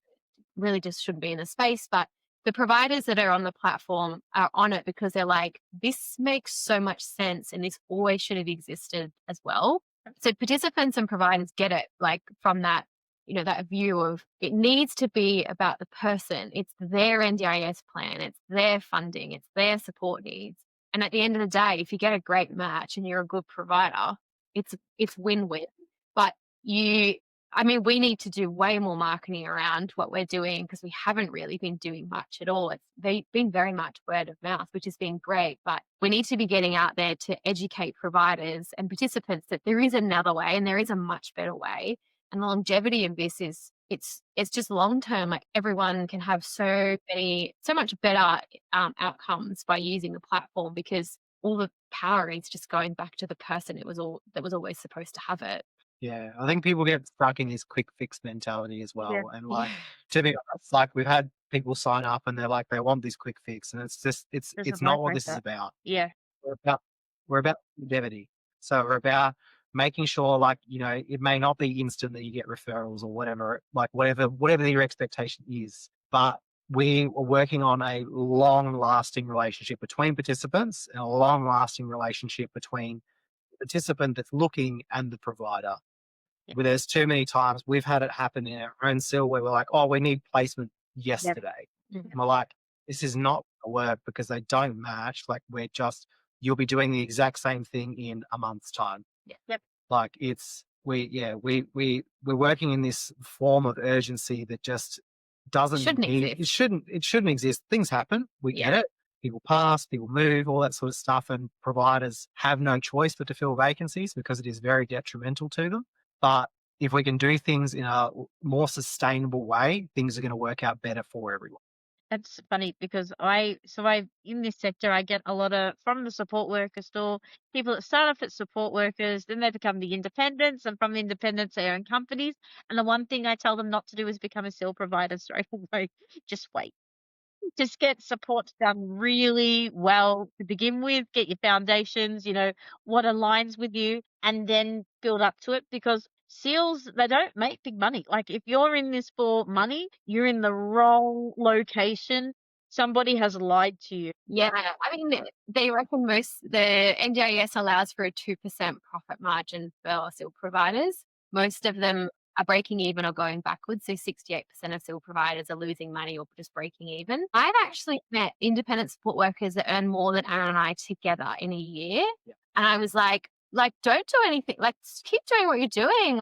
really just shouldn't be in the space, but the providers that are on the platform are on it because they're like, this makes so much sense and this always should have existed as well. So participants and providers get it like from that, you know, that view of it needs to be about the person. It's their NDIS plan, it's their funding, it's their support needs. And at the end of the day, if you get a great match and you're a good provider, it's win-win. But we need to do way more marketing around what we're doing because we haven't really been doing much at all. It's been very much word of mouth, which has been great, but we need to be getting out there to educate providers and participants that there is another way and there is a much better way. And the longevity of this is it's just long term. Like everyone can have so much better outcomes by using the platform because all the power is just going back to the person that was always supposed to have it. Yeah, I think people get stuck in this quick fix mentality as Yeah. well. And like, to be honest, like we've had people sign up and they're like, they want this quick fix. And it's just, it's not what this is about. Yeah. We're about longevity. So we're about making sure, like, you know, it may not be instant that you get referrals or whatever, like whatever your expectation is, but we are working on a long lasting relationship between participants and a long lasting relationship between the participant that's looking and the provider. Yeah. Where there's too many times we've had it happen in our own cell where we're like, oh, we need placement yesterday. Mhm. And we're like, this is not going to work because they don't match. Like you'll be doing the exact same thing in a month's time. Yeah. Yep. Like we're working in this form of urgency that just doesn't Shouldn't need, exist. it shouldn't exist. Things happen. We get Yeah. it. People pass, people move, all that sort of stuff. And providers have no choice but to fill vacancies because it is very detrimental to them. But if we can do things in a more sustainable way, things are going to work out better for everyone. That's funny because I in this sector I get a lot of from the support worker store, people that start off as support workers, then they become the independents, and from the independents they own companies. And the one thing I tell them not to do is become a sole provider straight away. Just wait. Just get support done really well to begin with, get your foundations, you know, what aligns with you, and then build up to it because SEALs, they don't make big money. Like if you're in this for money, you're in the wrong location. Somebody has lied to you. Yeah, I mean, they reckon the NDIS allows for a 2% profit margin for SIL providers. Most of them are breaking even or going backwards. So 68% of SIL providers are losing money or just breaking even. I've actually met independent support workers that earn more than Aaron and I together in a year. Yeah. And I was like, don't do anything. Like, keep doing what you're doing.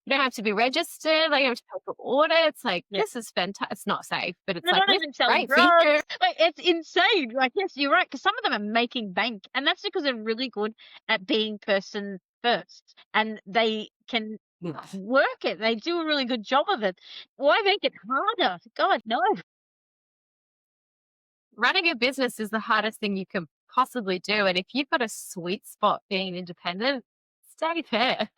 You don't have to be registered. Like, you don't have to pay for audits. Like, Yeah. This is fantastic. It's not safe, but it's They're like, not this even is selling great drugs. feature. Like it's insane. Like yes, you're right. Because some of them are making bank, and that's because they're really good at being person first, and they can work it. They do a really good job of it. Why make it harder? God, no. Running a business is the hardest thing you can possibly do. And if you've got a sweet spot being independent, stay there.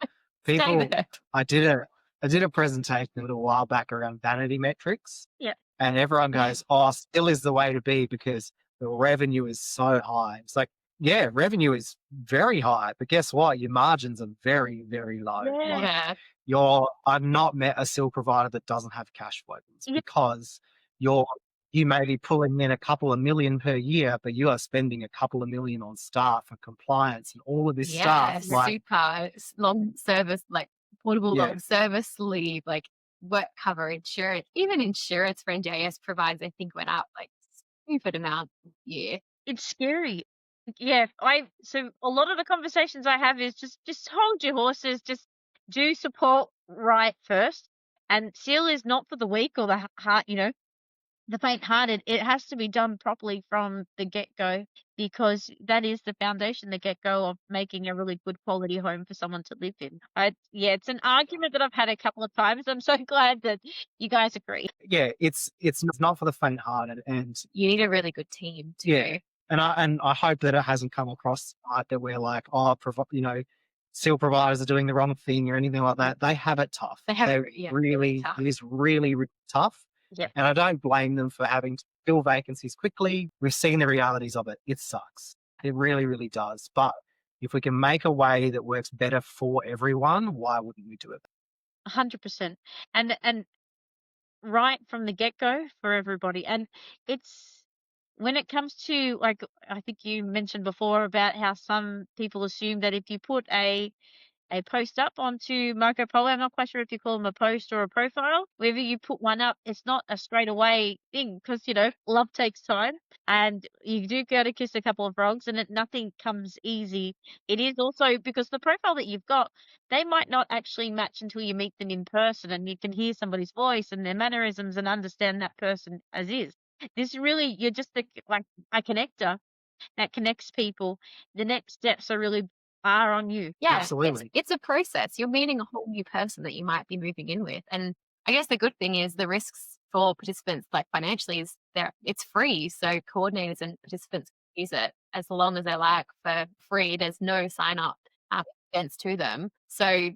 Stay People, there. I did a presentation a little while back around vanity metrics. Yeah. And everyone goes, oh, still is the way to be because the revenue is so high. It's like, yeah, revenue is very high, but guess what? Your margins are very, very low. Yeah. Yeah. I've not met a SIL provider that doesn't have cash flow Yep. because you may be pulling in a couple of million per year, but you are spending a couple of million on staff and compliance and all of this Yeah. stuff. Like, Super long service, like portable Yeah. long service leave, like work cover, insurance. Even insurance for NDIS providers, I think, went up like stupid amount this year. It's scary. Yeah, so a lot of the conversations I have is just hold your horses, just do support right first. And SEAL is not for the weak or the heart, you know. the faint-hearted, it has to be done properly from the get-go because that is the foundation, the get-go of making a really good quality home for someone to live in. Yeah, it's an argument that I've had a couple of times. I'm so glad that you guys agree. Yeah, it's not for the faint-hearted, and You need a really good team yeah, too. and I hope that it hasn't come across that we're like, oh, steel providers are doing the wrong thing or anything like that. They have it tough. They have They really really, tough. it is really, really tough, Yeah, and I don't blame them for having to fill vacancies quickly. We've seen the realities of it. It sucks. It really, really does. But if we can make a way that works better for everyone, why wouldn't we do it? 100%. And right from the get-go for everybody. And it's when it comes to, like, I think you mentioned before about how some people assume that if you put a post up onto Marco Polo. I'm not quite sure if you call them a post or a profile. Wherever you put one up, it's not a straight away thing because, love takes time and you do go to kiss a couple of frogs and nothing comes easy. It is also because the profile that you've got, they might not actually match until you meet them in person and you can hear somebody's voice and their mannerisms and understand that person as is. This really, you're just like a connector that connects people. The next steps are on you. Yeah, Absolutely. it's a process. You're meeting a whole new person that you might be moving in with. And I guess the good thing is the risks for participants, like financially, is there it's free. So coordinators and participants can use it as long as they like for free. There's no sign up expense to them. So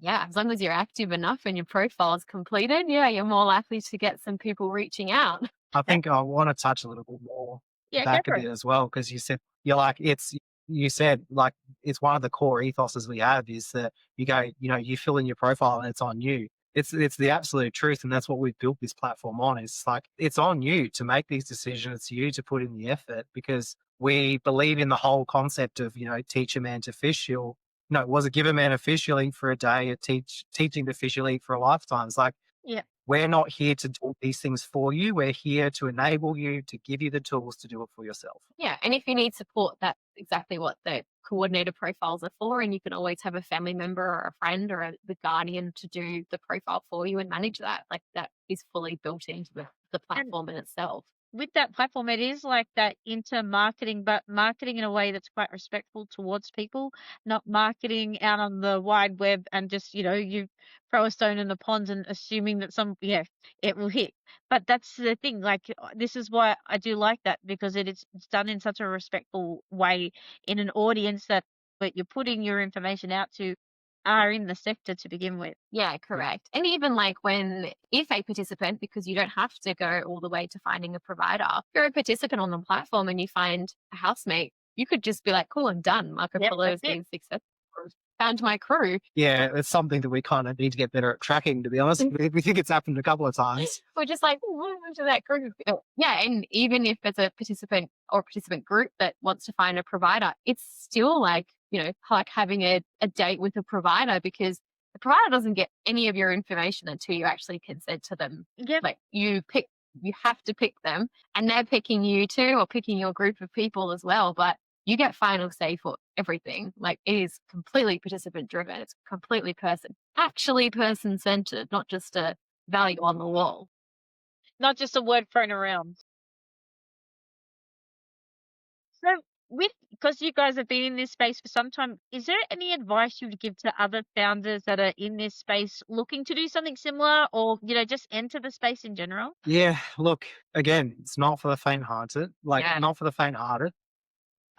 yeah, as long as you're active enough and your profile is completed, yeah, you're more likely to get some people reaching out. I think I want to touch a little bit more Yeah, go back a for it. bit as well, because you said like it's one of the core ethoses we have is that you fill in your profile and it's on you. It's the absolute truth, and that's what we've built this platform on. It's like it's on you to make these decisions. It's you to put in the effort because we believe in the whole concept of teach a man to fish. Was it give a man a fish, you'll eat for a day, or teaching to fish, you'll eat for a lifetime. It's like Yeah. we're not here to do these things for you. We're here to enable you, to give you the tools to do it for yourself. Yeah, and if you need support, that's exactly what the coordinator profiles are for. And you can always have a family member or a friend or the guardian to do the profile for you and manage that. Like that is fully built into the And platform in itself. with that platform, it is like that marketing, but marketing in a way that's quite respectful towards people, not marketing out on the wide web and just, you throw a stone in the pond and assuming that it will hit. But that's the thing. Like, this is why I do like that because it's done in such a respectful way in an audience but you're putting your information out to are in the sector to begin with. Yeah, correct. And even like if a participant, because you don't have to go all the way to finding a provider, if you're a participant on the platform and you find a housemate, you could just be like, cool, I'm done. Marco Yep, Polo has that's it. been successful. Found my crew. Yeah, it's something that we kind of need to get better at tracking, to be honest. We think it's happened a couple of times. We're just like, to that group. Yeah, and even if it's a participant or participant group that wants to find a provider, it's still like, like having a date with a provider because the provider doesn't get any of your information until you actually consent to them. Yep. Like you have to pick them and they're picking you too or picking your group of people as well. But you get final say for everything. Like it is completely participant driven. It's completely person centered, not just a value on the wall. Not just a word thrown around. So, because you guys have been in this space for some time, is there any advice you would give to other founders that are in this space looking to do something similar or, just enter the space in general? Yeah, look, again, it's not for the faint-hearted. Yeah. Not for the faint-hearted.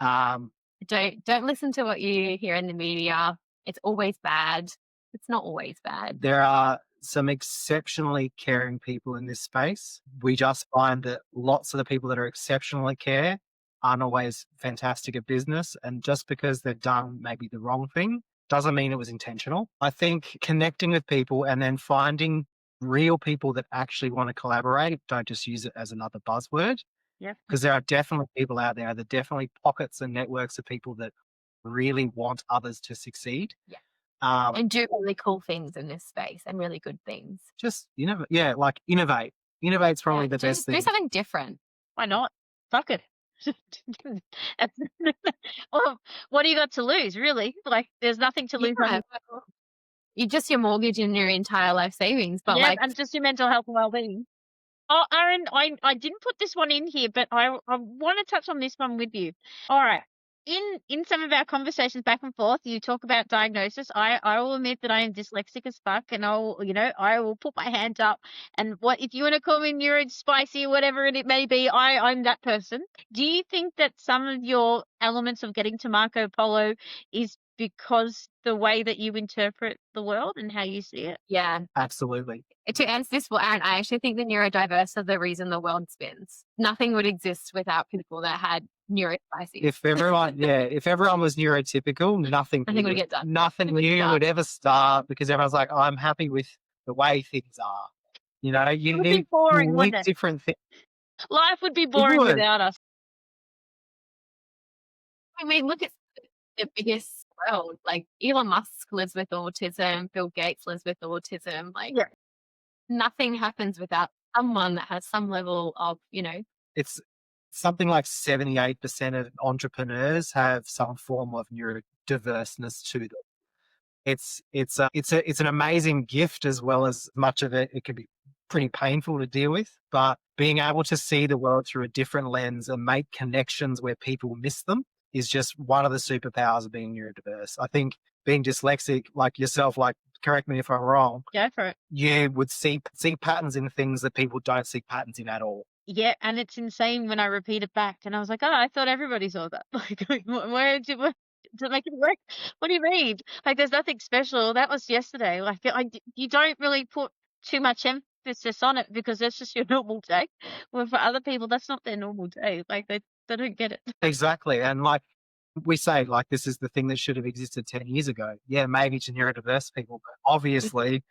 Don't listen to what you hear in the media. It's always bad. It's not always bad. There are some exceptionally caring people in this space. We just find that lots of the people that are exceptionally care aren't always fantastic at business. And just because they've done maybe the wrong thing doesn't mean it was intentional. I think connecting with people and then finding real people that actually want to collaborate, don't just use it as another buzzword. Yeah. Because there are definitely people out there, there are definitely pockets and networks of people that really want others to succeed. Yeah. Um, And do really cool things in this space and really good things. just, like innovate. Innovate's probably the best Do thing. something different. Why not? Fuck it. Well, what do you got to lose, really? Like, there's nothing to lose. Yeah. You just your mortgage and your entire life savings, but Yeah, and just your mental health and well-being. Oh, Aaron, I didn't put this one in here, but I want to touch on this one with you. All right. In some of our conversations back and forth, you talk about diagnosis. I will admit that I am dyslexic as fuck, and I will put my hand up. And what if you want to call me neurospicy or whatever it may be, I'm that person. Do you think that some of your elements of getting to Marco Polo is because the way that you interpret the world and how you see it? Yeah. Absolutely. To answer this for Aaron, I actually think the neurodiverse are the reason the world spins. Nothing would exist without people that had neurospicy. If everyone was neurotypical, nothing Nothing would get done. nothing new would ever start, because everyone's like, I'm happy with the way things are. You know, It would be boring, you wouldn't need it? different things. Life would be It boring would. without us. I mean, look at the biggest world. Like Elon Musk lives with autism, Bill Gates lives with autism. Like Yeah. nothing happens without someone that has some level of, It's something like 78% of entrepreneurs have some form of neurodiverseness to them. It's an amazing gift, as well as much of it can be pretty painful to deal with. But being able to see the world through a different lens and make connections where people miss them is just one of the superpowers of being neurodiverse. I think being dyslexic, like yourself, like, correct me if I'm wrong, Go for it. you would see patterns in things that people don't see patterns in at all. Yeah, and it's insane when I repeat it back, and I was like, "Oh, I thought everybody saw that." Like, where to make it work? What do you mean? Like, there's nothing special. That was yesterday. Like, you don't really put too much emphasis on it because that's just your normal day. Well, for other people, that's not their normal day. Like, they don't get it. Exactly. And like we say, like, this is the thing that should have existed 10 years ago. Yeah, maybe to neurodiverse people, but obviously.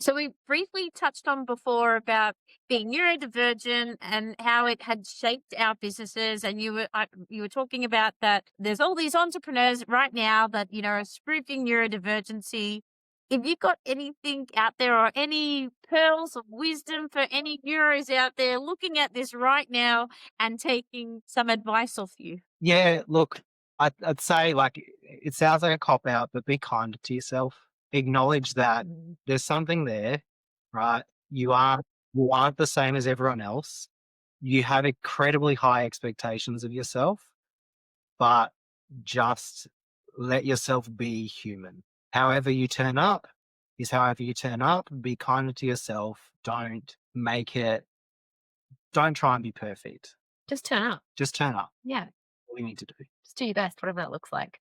So we briefly touched on before about being neurodivergent and how it had shaped our businesses, and you were talking about that there's all these entrepreneurs right now that are spoofing neurodivergency. If you've got anything out there or any pearls of wisdom for any neuros out there looking at this right now and taking some advice off you. Yeah, look, I'd say, like, it sounds like a cop out, but be kind to yourself. Acknowledge that there's something there, right? You aren't the same as everyone else. You have incredibly high expectations of yourself, but just let yourself be human. However you turn up is however you turn up. Be kind to yourself. Don't try and be perfect. just turn up. Just turn up. Yeah. All you need to do. Just do your best, whatever that looks like.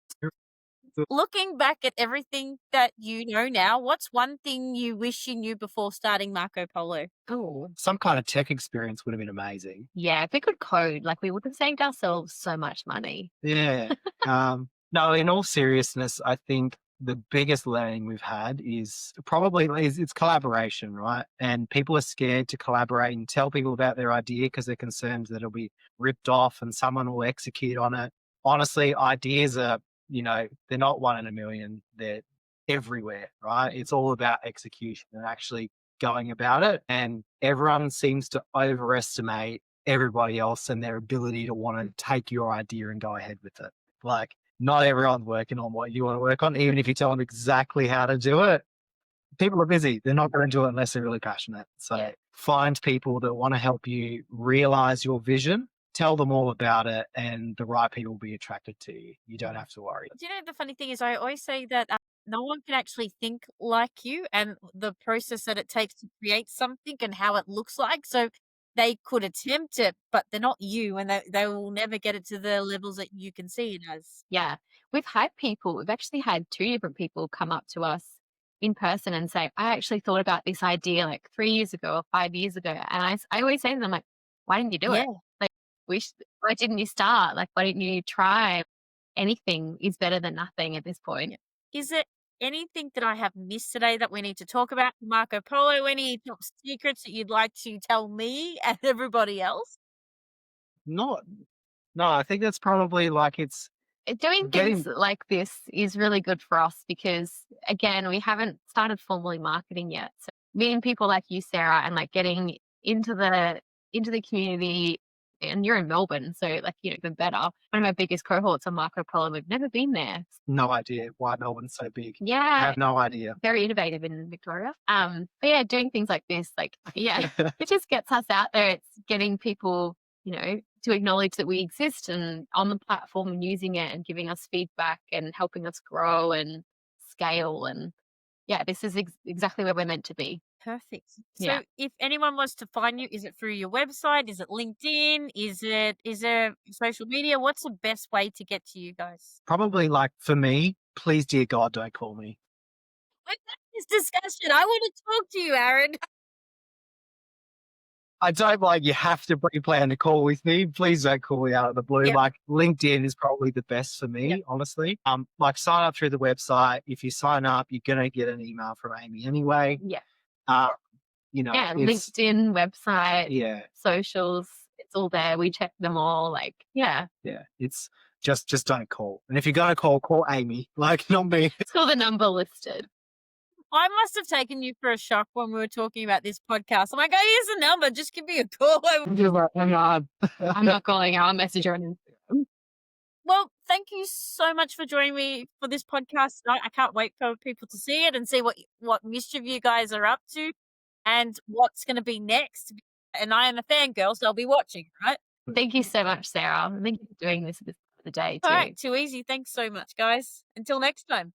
Looking back at everything that you know now, what's one thing you wish you knew before starting Marco Polo? Oh, Some kind of tech experience would have been amazing. yeah. If we could code, like we would have saved ourselves so much money. Yeah. No, in all seriousness, I think the biggest learning we've had is it's collaboration, right? And people are scared to collaborate and tell people about their idea because they're concerned that it'll be ripped off and someone will execute on it. Honestly, ideas are, they're not one in a million. They're everywhere, right? It's all about execution and actually going about it. And everyone seems to overestimate everybody else and their ability to want to take your idea and go ahead with it. Like, not everyone's working on what you want to work on, even if you tell them exactly how to do it. People are busy. They're not going to do it unless they're really passionate. So find people that want to help you realize your vision, tell them all about it, and the right people will be attracted to you. You don't have to worry. Do you know, the funny thing is, I always say that no one can actually think like you, and the process that it takes to create something and how it looks like. So they could attempt it, but they're not you, and they will never get it to the levels that you can see it as. Yeah. We've had people, we've actually had 2 different people come up to us in person and say, I actually thought about this idea like 3 years ago or 5 years ago. And I always say to them, like, why didn't you do it? Yeah. Like, why didn't you start? Like, why didn't you try? Anything is better than nothing at this point. Is there anything that I have missed today that we need to talk about, Marco Polo? Any top secrets that you'd like to tell me and everybody else? No, I think that's probably like it's Doing getting. things like this is really good for us because, again, we haven't started formally marketing yet. So meeting people like you, Sarah, and like getting into the community, and you're in Melbourne, so like, even better. One of my biggest cohorts on Marco Polo, we've never been there. No idea why Melbourne's so big. I Yeah, have no idea. very innovative in Victoria. But yeah, doing things like this, like, yeah, it just gets us out there. It's getting people, to acknowledge that we exist and on the platform and using it and giving us feedback and helping us grow and scale. And yeah, this is exactly where we're meant to be. Perfect. Yeah. So if anyone wants to find you, is it through your website? Is it LinkedIn? Is there social media? What's the best way to get to you guys? Probably like for me, please, dear God, don't call me. Let's have this discussion. I want to talk to you, Aaron. I don't like you have to pre-plan a call with me. Please don't call me out of the blue. Yep. Like LinkedIn is probably the best for me, honestly. Like sign up through the website. If you sign up, you're gonna get an email from Amy anyway. Yeah. Yeah, LinkedIn, website, yeah, socials, it's all there. We check them all. Like, yeah. It's just don't call. And if you're gonna call Amy, like not me. It's all the number listed. I must have taken you for a shock when we were talking about this podcast. I'm like, oh, here's the number. Just give me a call. I'm not calling. I'll message her on Instagram. Well, thank you so much for joining me for this podcast. I can't wait for people to see it and see what mischief you guys are up to and what's going to be next. And I am a fangirl, so I'll be watching, right? Thank you so much, Sarah. Thank you for doing this at this time of the day too. All right, too easy. Thanks so much, guys. Until next time.